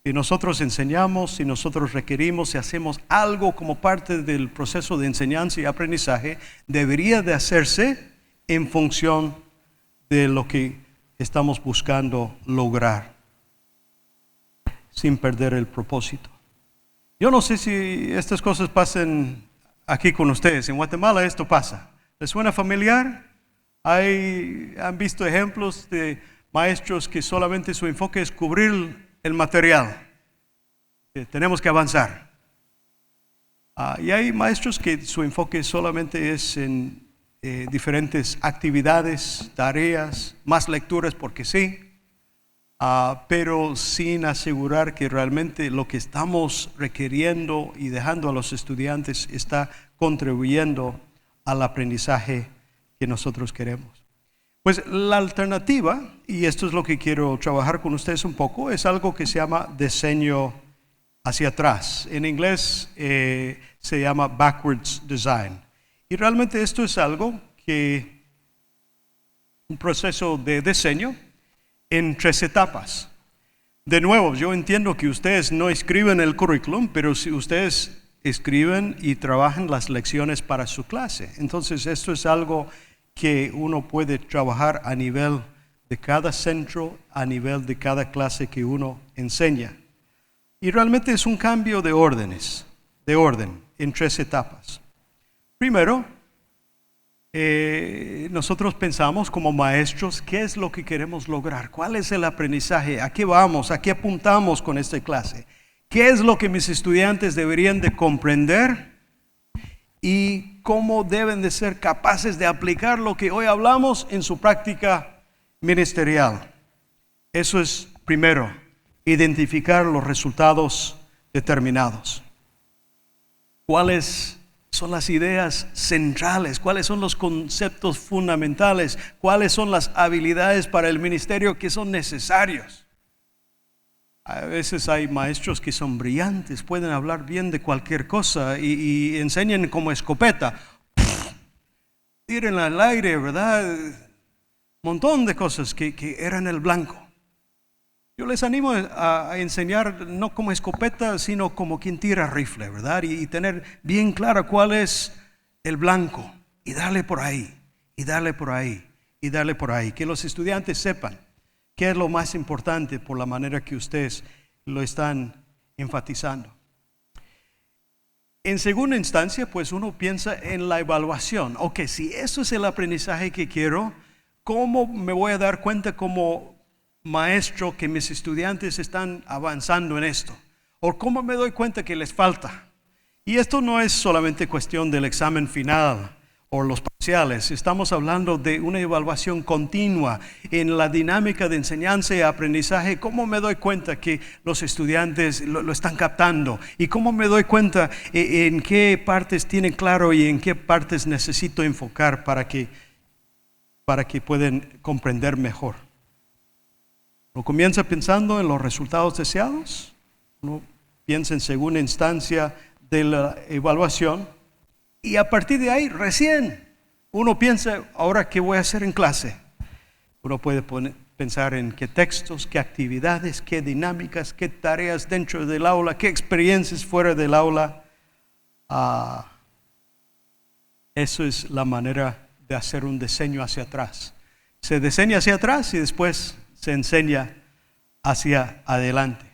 Si nosotros enseñamos, si nosotros requerimos, si hacemos algo como parte del proceso de enseñanza y aprendizaje, debería de hacerse en función de lo que estamos buscando lograr, sin perder el propósito. Yo no sé si estas cosas pasan aquí con ustedes. En Guatemala esto pasa. ¿Les suena familiar? Han visto ejemplos de maestros que solamente su enfoque es cubrir el material. Tenemos que avanzar. Y hay maestros que su enfoque solamente es en diferentes actividades, tareas, más lecturas porque sí, pero sin asegurar que realmente lo que estamos requiriendo y dejando a los estudiantes está contribuyendo al aprendizaje que nosotros queremos. Pues la alternativa, y esto es lo que quiero trabajar con ustedes un poco, es algo que se llama diseño hacia atrás. En inglés se llama backwards design. Y realmente esto es algo que, un proceso de diseño en 3 etapas. De nuevo, yo entiendo que ustedes no escriben el currículum, pero si ustedes escriben y trabajan las lecciones para su clase. Entonces esto es algo que uno puede trabajar a nivel de cada centro, a nivel de cada clase que uno enseña. Y realmente es un cambio de orden en 3 etapas. Primero, nosotros pensamos como maestros, ¿qué es lo que queremos lograr? ¿Cuál es el aprendizaje? ¿A qué vamos? ¿A qué apuntamos con esta clase? ¿Qué es lo que mis estudiantes deberían de comprender? ¿Y cómo deben de ser capaces de aplicar lo que hoy hablamos en su práctica ministerial? Eso es primero, identificar los resultados determinados. ¿Cuáles son las ideas centrales? ¿Cuáles son los conceptos fundamentales? ¿Cuáles son las habilidades para el ministerio que son necesarios? A veces hay maestros que son brillantes, pueden hablar bien de cualquier cosa y enseñan como escopeta. Tiren al aire, ¿verdad? Montón de cosas que eran el blanco. Yo les animo a enseñar no como escopeta, sino como quien tira rifle, ¿verdad? Y tener bien claro cuál es el blanco y darle por ahí, y darle por ahí, y darle por ahí. Que los estudiantes sepan qué es lo más importante por la manera que ustedes lo están enfatizando. En segunda instancia, pues uno piensa en la evaluación. Ok, si eso es el aprendizaje que quiero, ¿cómo me voy a dar cuenta como maestro que mis estudiantes están avanzando en esto? ¿O cómo me doy cuenta que les falta? Y esto no es solamente cuestión del examen final o los parciales. Estamos hablando de una evaluación continua en la dinámica de enseñanza y aprendizaje. ¿Cómo me doy cuenta que los estudiantes lo están captando? ¿Y cómo me doy cuenta en qué partes tienen claro y en qué partes necesito enfocar para que puedan comprender mejor? Uno comienza pensando en los resultados deseados. Uno piensa en segunda instancia de la evaluación. Y a partir de ahí, recién, uno piensa, ahora, ¿qué voy a hacer en clase? Uno puede pensar en qué textos, qué actividades, qué dinámicas, qué tareas dentro del aula, qué experiencias fuera del aula. Eso es la manera de hacer un diseño hacia atrás. Se diseña hacia atrás y después se enseña hacia adelante.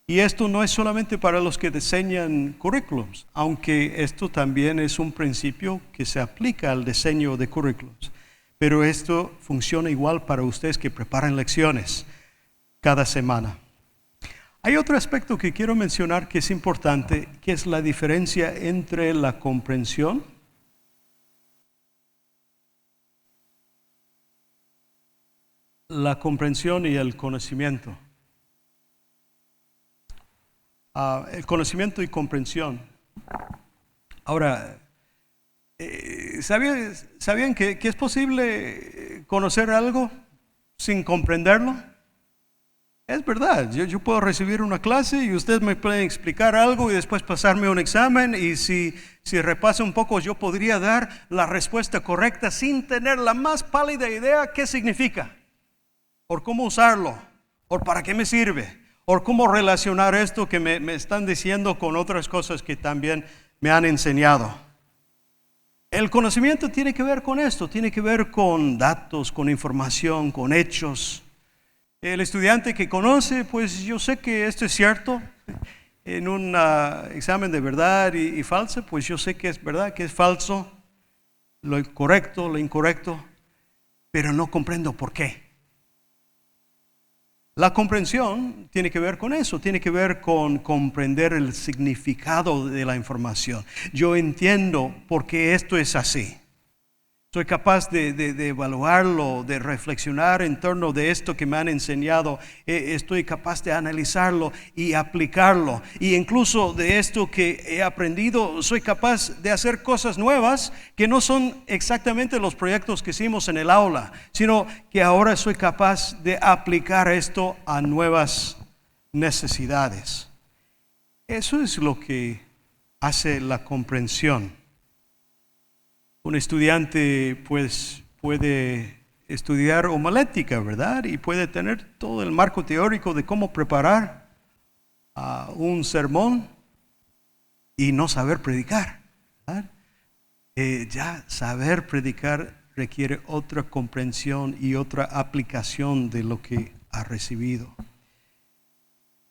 Y esto no es solamente para los que diseñan currículums, aunque esto también es un principio que se aplica al diseño de currículums. Pero esto funciona igual para ustedes que preparan lecciones cada semana. Hay otro aspecto que quiero mencionar que es importante, que es la diferencia entre la comprensión y el conocimiento. El conocimiento y comprensión. Ahora, ¿sabían que es posible conocer algo sin comprenderlo? Es verdad, yo puedo recibir una clase y ustedes me pueden explicar algo y después pasarme un examen, y si repaso un poco yo podría dar la respuesta correcta sin tener la más pálida idea qué significa, o cómo usarlo, o para qué me sirve, o cómo relacionar esto que me están diciendo con otras cosas que también me han enseñado. El conocimiento tiene que ver con esto, tiene que ver con datos, con información, con hechos. El estudiante que conoce, pues yo sé que esto es cierto. En un examen de verdad y falso, pues yo sé que es verdad, que es falso, lo correcto, lo incorrecto, pero no comprendo por qué. La comprensión tiene que ver con eso, tiene que ver con comprender el significado de la información. Yo entiendo por qué esto es así. Soy capaz de evaluarlo, de reflexionar en torno de esto que me han enseñado. Estoy capaz de analizarlo y aplicarlo. Y incluso de esto que he aprendido, soy capaz de hacer cosas nuevas que no son exactamente los proyectos que hicimos en el aula, sino que ahora soy capaz de aplicar esto a nuevas necesidades. Eso es lo que hace la comprensión. Un estudiante pues puede estudiar homilética, ¿verdad? Y puede tener todo el marco teórico de cómo preparar un sermón. y no saber predicar, ¿verdad? Ya saber predicar requiere otra comprensión y otra aplicación de lo que ha recibido.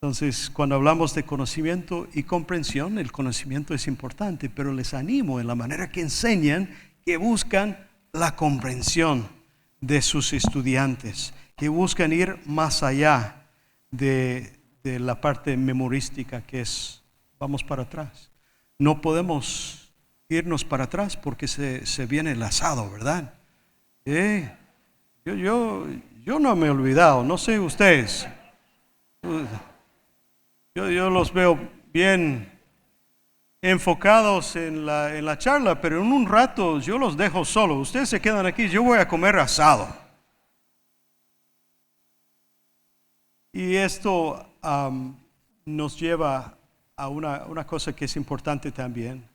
Entonces, cuando hablamos de conocimiento y comprensión, el conocimiento es importante, pero les animo en la manera que enseñan, que buscan la comprensión de sus estudiantes, que buscan ir más allá de la parte memorística, que es, vamos para atrás. No podemos irnos para atrás porque se viene el asado, ¿verdad? Yo no me he olvidado, no sé ustedes. Yo los veo bien enfocados en la charla, pero en un rato yo los dejo solos. Ustedes se quedan aquí, yo voy a comer asado. Y esto nos lleva a una cosa que es importante también.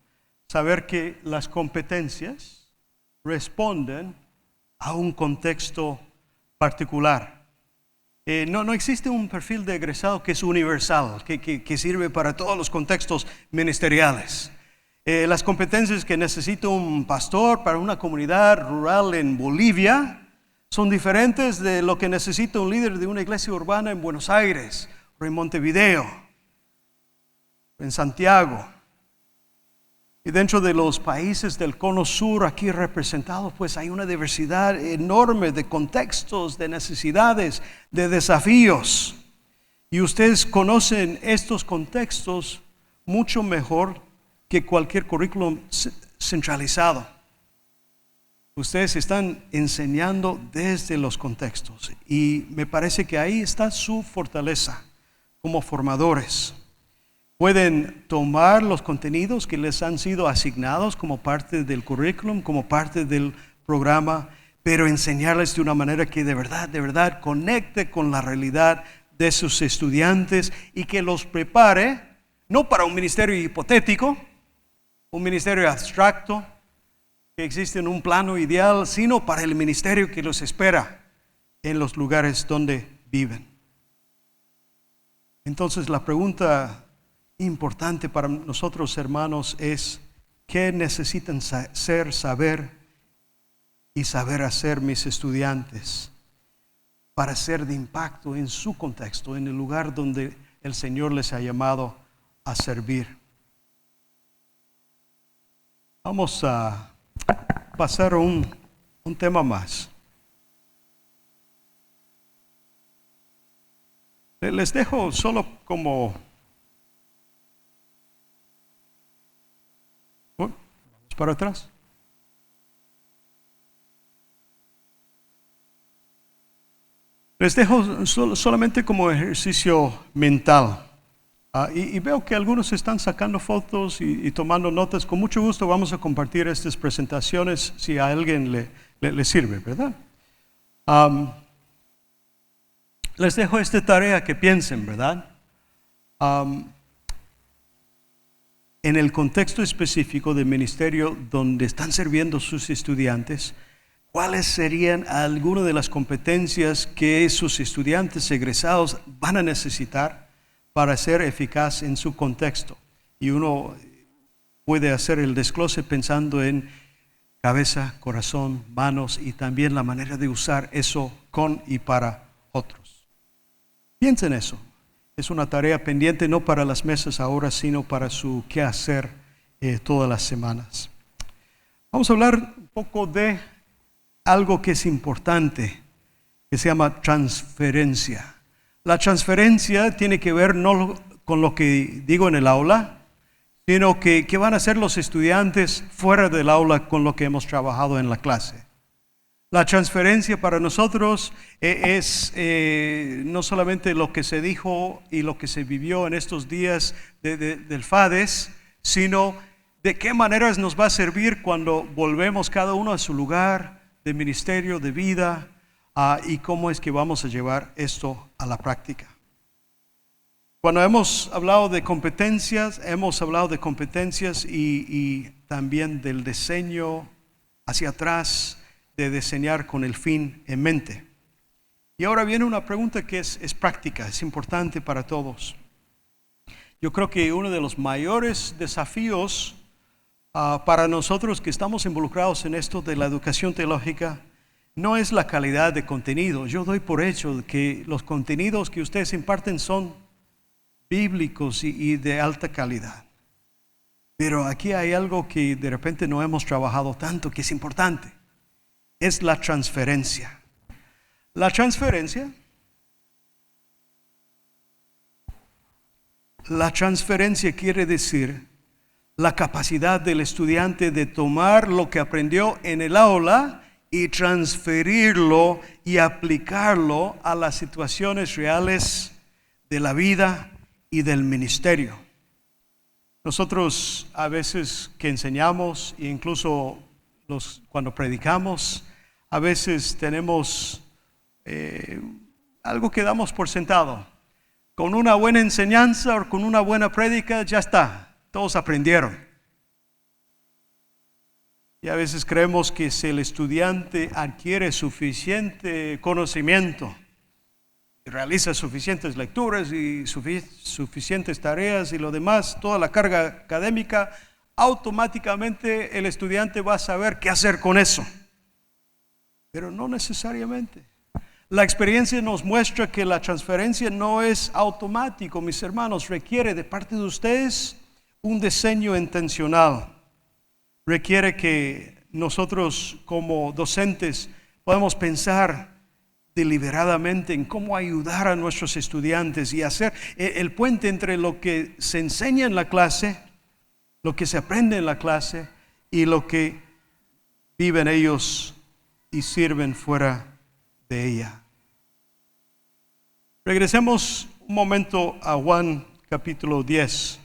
Saber que las competencias responden a un contexto particular. No existe un perfil de egresado que es universal, que sirve para todos los contextos ministeriales. Las competencias que necesita un pastor para una comunidad rural en Bolivia son diferentes de lo que necesita un líder de una iglesia urbana en Buenos Aires, o en Montevideo, en Santiago. Y dentro de los países del cono sur aquí representados, pues hay una diversidad enorme de contextos, de necesidades, de desafíos. Y ustedes conocen estos contextos mucho mejor que cualquier currículum centralizado. Ustedes están enseñando desde los contextos y me parece que ahí está su fortaleza como formadores. Pueden tomar los contenidos que les han sido asignados como parte del currículum, como parte del programa, pero enseñarles de una manera que de verdad conecte con la realidad de sus estudiantes y que los prepare, no para un ministerio hipotético, un ministerio abstracto, que existe en un plano ideal, sino para el ministerio que los espera en los lugares donde viven. Entonces la pregunta importante para nosotros, hermanos, es: ¿qué necesitan saber y saber hacer mis estudiantes para ser de impacto en su contexto, en el lugar donde el Señor les ha llamado a servir? Vamos a pasar a un tema más. Les dejo solo como... Vamos para atrás. Les dejo solamente como ejercicio mental. Y veo que algunos están sacando fotos y tomando notas. Con mucho gusto vamos a compartir estas presentaciones si a alguien le sirve, ¿verdad? Les dejo esta tarea que piensen, ¿verdad? En el contexto específico del ministerio donde están sirviendo sus estudiantes, ¿cuáles serían algunas de las competencias que sus estudiantes egresados van a necesitar para ser eficaz en su contexto? Y uno puede hacer el desglose pensando en cabeza, corazón, manos y también la manera de usar eso con y para otros. Piensen eso. Es una tarea pendiente no para las mesas ahora, sino para su quehacer todas las semanas. Vamos a hablar un poco de algo que es importante, que se llama transferencia. La transferencia tiene que ver no con lo que digo en el aula, sino que van a hacer los estudiantes fuera del aula con lo que hemos trabajado en la clase. La transferencia para nosotros es no solamente lo que se dijo y lo que se vivió en estos días del FADES, sino de qué maneras nos va a servir cuando volvemos cada uno a su lugar de ministerio, de vida, y cómo es que vamos a llevar esto a la práctica. Cuando hemos hablado de competencias y también del diseño hacia atrás, de diseñar con el fin en mente. Y ahora viene una pregunta que es práctica, es importante para todos. Yo creo que uno de los mayores desafíos para nosotros que estamos involucrados en esto de la educación teológica no es la calidad de contenido. Yo doy por hecho que los contenidos que ustedes imparten son bíblicos y de alta calidad. Pero aquí hay algo que de repente no hemos trabajado tanto, que es importante. Es la transferencia. La transferencia quiere decir la capacidad del estudiante de tomar lo que aprendió en el aula y transferirlo y aplicarlo a las situaciones reales de la vida y del ministerio. Nosotros a veces que enseñamos, e incluso cuando predicamos, a veces tenemos algo que damos por sentado. Con una buena enseñanza o con una buena prédica, ya está, todos aprendieron. Y a veces creemos que si el estudiante adquiere suficiente conocimiento, realiza suficientes lecturas y suficientes tareas y lo demás, toda la carga académica, automáticamente el estudiante va a saber qué hacer con eso. Pero no necesariamente. La experiencia nos muestra que la transferencia no es automático, mis hermanos, requiere de parte de ustedes un diseño intencional. Requiere que nosotros como docentes podamos pensar deliberadamente en cómo ayudar a nuestros estudiantes y hacer el puente entre lo que se enseña en la clase, lo que se aprende en la clase y lo que viven ellos y sirven fuera de ella. Regresemos un momento a Juan capítulo 10.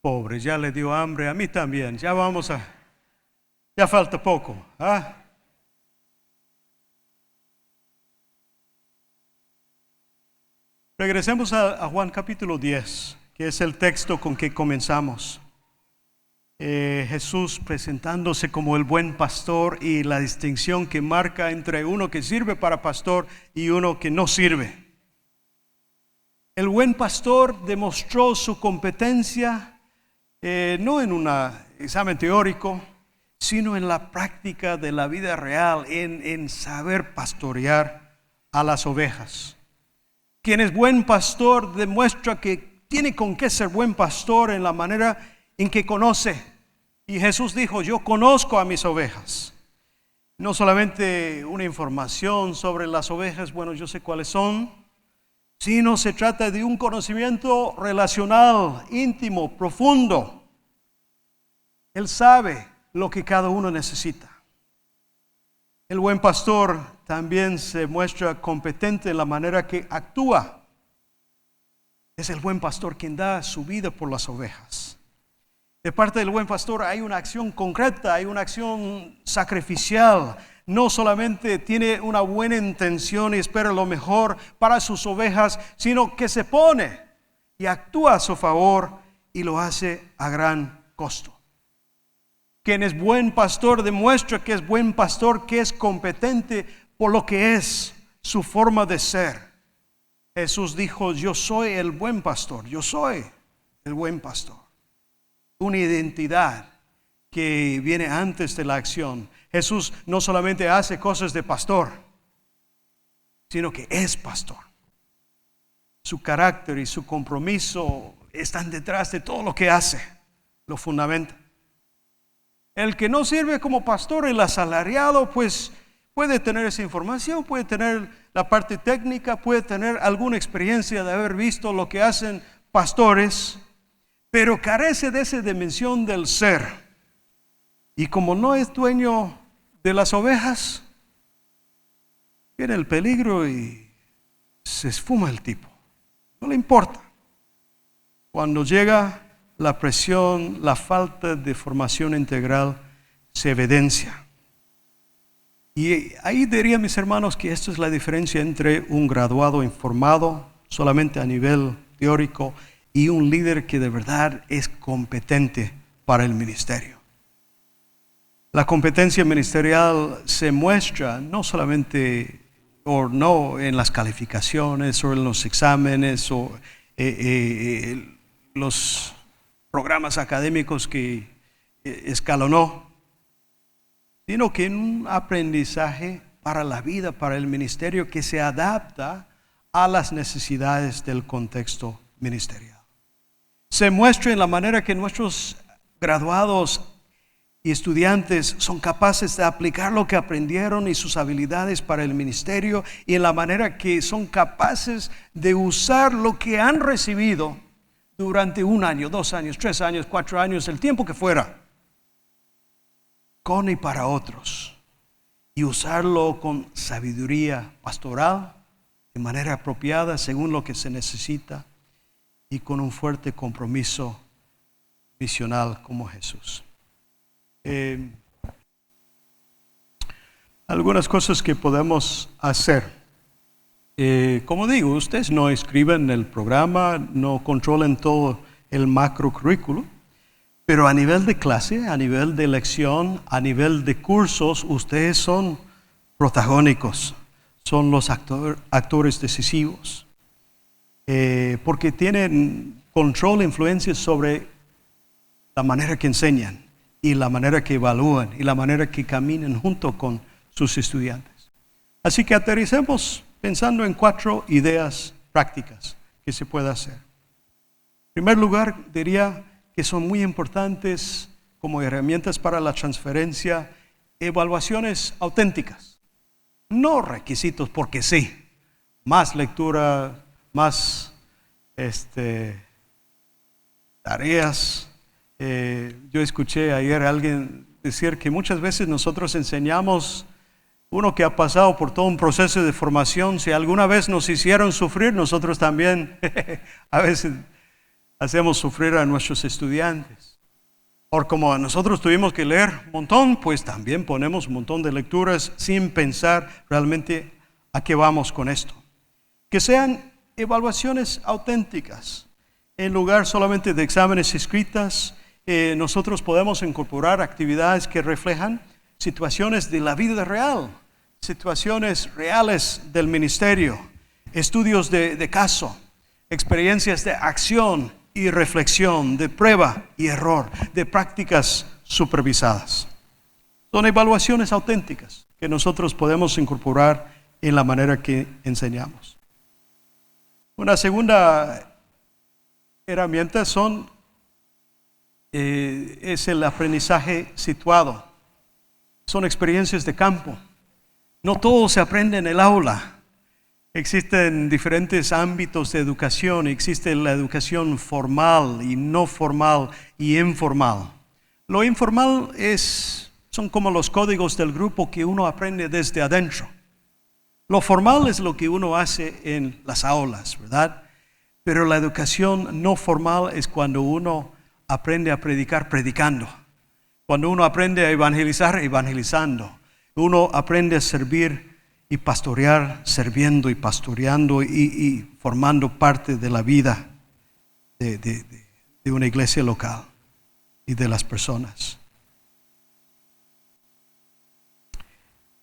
Pobre, ya le dio hambre, a mí también. Ya falta poco. Regresemos a Juan capítulo 10, que es el texto con que comenzamos. Jesús presentándose como el buen pastor y la distinción que marca entre uno que sirve para pastor y uno que no sirve. El buen pastor demostró su competencia no en un examen teórico, sino en la práctica de la vida real, en saber pastorear a las ovejas. Quien es buen pastor demuestra que tiene con qué ser buen pastor en la manera en que conoce. Y Jesús dijo, yo conozco a mis ovejas. No solamente una información sobre las ovejas, bueno, yo sé cuáles son, sino se trata de un conocimiento relacional, íntimo, profundo. Él sabe lo que cada uno necesita. El buen pastor también se muestra competente en la manera que actúa. Es el buen pastor quien da su vida por las ovejas. De parte del buen pastor hay una acción concreta, hay una acción sacrificial. No solamente tiene una buena intención y espera lo mejor para sus ovejas, sino que se pone y actúa a su favor y lo hace a gran costo. Quien es buen pastor demuestra que es buen pastor, que es competente por lo que es su forma de ser. Jesús dijo, yo soy el buen pastor, yo soy el buen pastor. Una identidad que viene antes de la acción. Jesús no solamente hace cosas de pastor, sino que es pastor. Su carácter y su compromiso están detrás de todo lo que hace, lo fundamenta. El que no sirve como pastor, el asalariado, pues puede tener esa información, puede tener la parte técnica, puede tener alguna experiencia de haber visto lo que hacen pastores, pero carece de esa dimensión del ser. Y como no es dueño de las ovejas, viene el peligro y se esfuma el tipo. No le importa. Cuando llega la presión, la falta de formación integral se evidencia. Y ahí diría, mis hermanos, que esta es la diferencia entre un graduado informado solamente a nivel teórico y un líder que de verdad es competente para el ministerio. La competencia ministerial se muestra no solamente o no en las calificaciones o en los exámenes o los programas académicos que escalonó, sino que en un aprendizaje para la vida, para el ministerio, que se adapta a las necesidades del contexto ministerial. Se muestra en la manera que nuestros graduados y estudiantes son capaces de aplicar lo que aprendieron y sus habilidades para el ministerio, y en la manera que son capaces de usar lo que han recibido durante 1 año, 2 años, 3 años, 4 años, el tiempo que fuera, con y para otros, y usarlo con sabiduría pastoral, de manera apropiada, según lo que se necesita, y con un fuerte compromiso misional como Jesús. Algunas cosas que podemos hacer. Como digo, ustedes no escriben el programa, no controlan todo el macro currículo, pero a nivel de clase, a nivel de lección, a nivel de cursos, ustedes son protagónicos, son los actores decisivos, porque tienen control e influencia sobre la manera que enseñan, y la manera que evalúan, y la manera que caminan junto con sus estudiantes. Así que aterricemos pensando en 4 ideas prácticas que se puede hacer. En primer lugar, diría que son muy importantes como herramientas para la transferencia, evaluaciones auténticas, no requisitos porque sí, más lectura, más tareas. Yo escuché ayer a alguien decir que muchas veces nosotros enseñamos, uno que ha pasado por todo un proceso de formación, si alguna vez nos hicieron sufrir, nosotros también a veces hacemos sufrir a nuestros estudiantes. Por como nosotros tuvimos que leer un montón, pues también ponemos un montón de lecturas sin pensar realmente a qué vamos con esto. Que sean evaluaciones auténticas, en lugar solamente de exámenes escritas. Nosotros podemos incorporar actividades que reflejan situaciones de la vida real, situaciones reales del ministerio, estudios de caso, experiencias de acción y reflexión, de prueba y error, de prácticas supervisadas. Son evaluaciones auténticas que nosotros podemos incorporar en la manera que enseñamos. Una segunda herramienta es el aprendizaje situado. Son experiencias de campo. No todo se aprende en el aula. Existen diferentes ámbitos de educación. Existe la educación formal y no formal y informal. Lo informal son como los códigos del grupo que uno aprende desde adentro. Lo formal es lo que uno hace en las aulas, ¿verdad? Pero la educación no formal es cuando uno aprende a predicar predicando, cuando uno aprende a evangelizar evangelizando, uno aprende a servir y pastorear sirviendo y pastoreando y formando parte de la vida de una iglesia local y de las personas.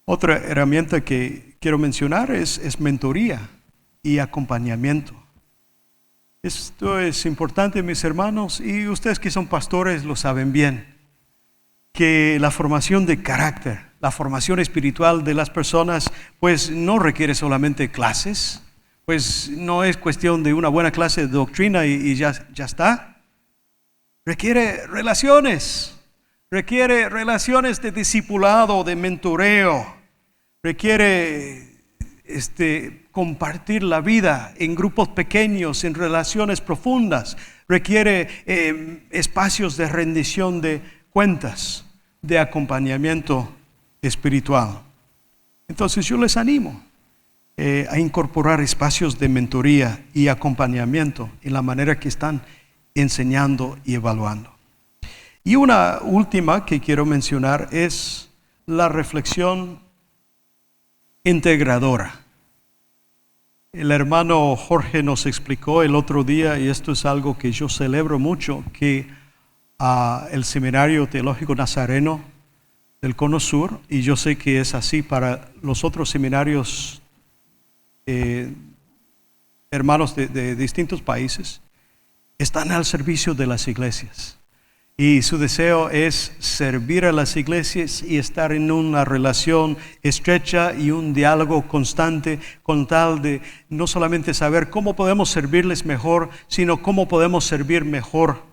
Otra herramienta que quiero mencionar es mentoría y acompañamiento. Esto es importante, mis hermanos, y ustedes que son pastores lo saben bien, que la formación de carácter, la formación espiritual de las personas, pues no requiere solamente clases, pues no es cuestión de una buena clase de doctrina y ya está. Requiere relaciones de discipulado, de mentoreo, requiere compartir la vida en grupos pequeños, en relaciones profundas, requiere espacios de rendición de cuentas, de acompañamiento espiritual. Entonces yo les animo a incorporar espacios de mentoría y acompañamiento en la manera que están enseñando y evaluando. Y una última que quiero mencionar es la reflexión integradora. El hermano Jorge nos explicó el otro día, y esto es algo que yo celebro mucho, que el Seminario Teológico Nazareno del Cono Sur, y yo sé que es así para los otros seminarios hermanos de distintos países, están al servicio de las iglesias. Y su deseo es servir a las iglesias y estar en una relación estrecha y un diálogo constante con tal de no solamente saber cómo podemos servirles mejor, sino cómo podemos servir mejor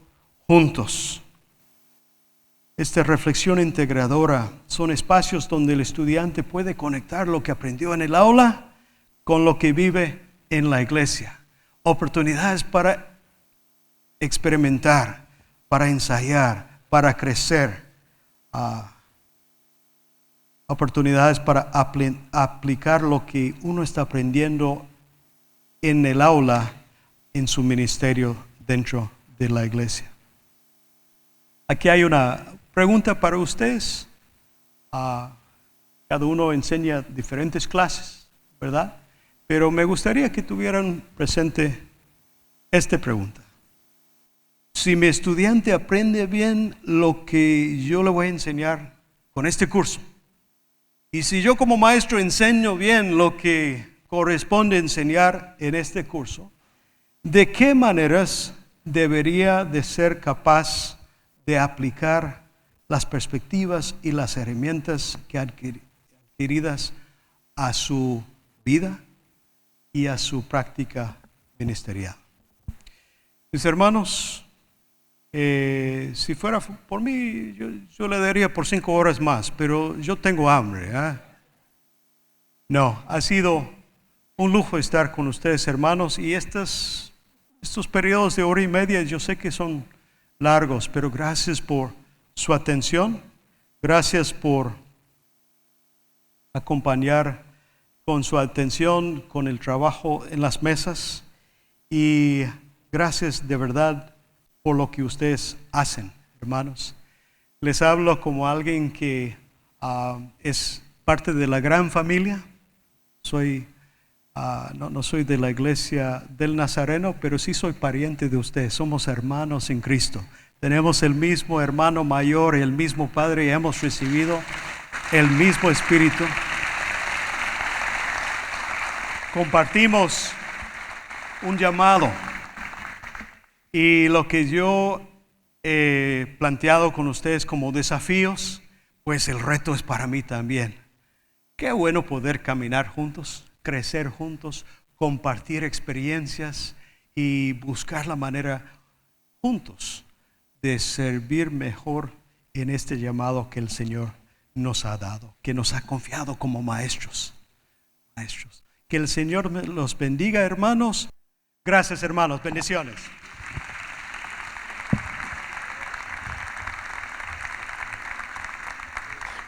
juntos. Esta reflexión integradora son espacios donde el estudiante puede conectar lo que aprendió en el aula con lo que vive en la iglesia. Oportunidades para experimentar, para ensayar, para crecer. Oportunidades para aplicar lo que uno está aprendiendo en el aula, en su ministerio dentro de la iglesia. Aquí hay una pregunta para ustedes. Cada uno enseña diferentes clases, ¿verdad? Pero me gustaría que tuvieran presente esta pregunta. Si mi estudiante aprende bien lo que yo le voy a enseñar con este curso, y si yo como maestro enseño bien lo que corresponde enseñar en este curso, ¿de qué maneras debería de ser capaz de aplicar las perspectivas y las herramientas que adquiridas a su vida y a su práctica ministerial? Mis hermanos, si fuera por mí, yo le daría por 5 horas más, pero yo tengo hambre. No, ha sido un lujo estar con ustedes, hermanos, y estos periodos de hora y media yo sé que son largos, pero gracias por su atención, gracias por acompañar con su atención, con el trabajo en las mesas, y gracias de verdad por lo que ustedes hacen, hermanos. Les hablo como alguien que es parte de la gran familia. No soy de la iglesia del Nazareno, pero sí soy pariente de ustedes. Somos hermanos en Cristo. Tenemos el mismo hermano mayor y el mismo Padre, y hemos recibido el mismo Espíritu. Compartimos un llamado. Y lo que yo he planteado con ustedes como desafíos, pues el reto es para mí también. Qué bueno poder caminar juntos, crecer juntos, compartir experiencias y buscar la manera juntos de servir mejor en este llamado que el Señor nos ha dado, que nos ha confiado como maestros. Que el Señor los bendiga, hermanos. Gracias, hermanos. Bendiciones.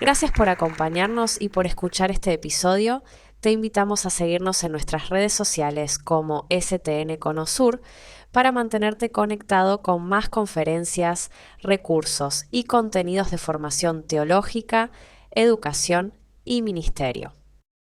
Gracias por acompañarnos y por escuchar este episodio. Te invitamos a seguirnos en nuestras redes sociales como STN Cono Sur para mantenerte conectado con más conferencias, recursos y contenidos de formación teológica, educación y ministerio.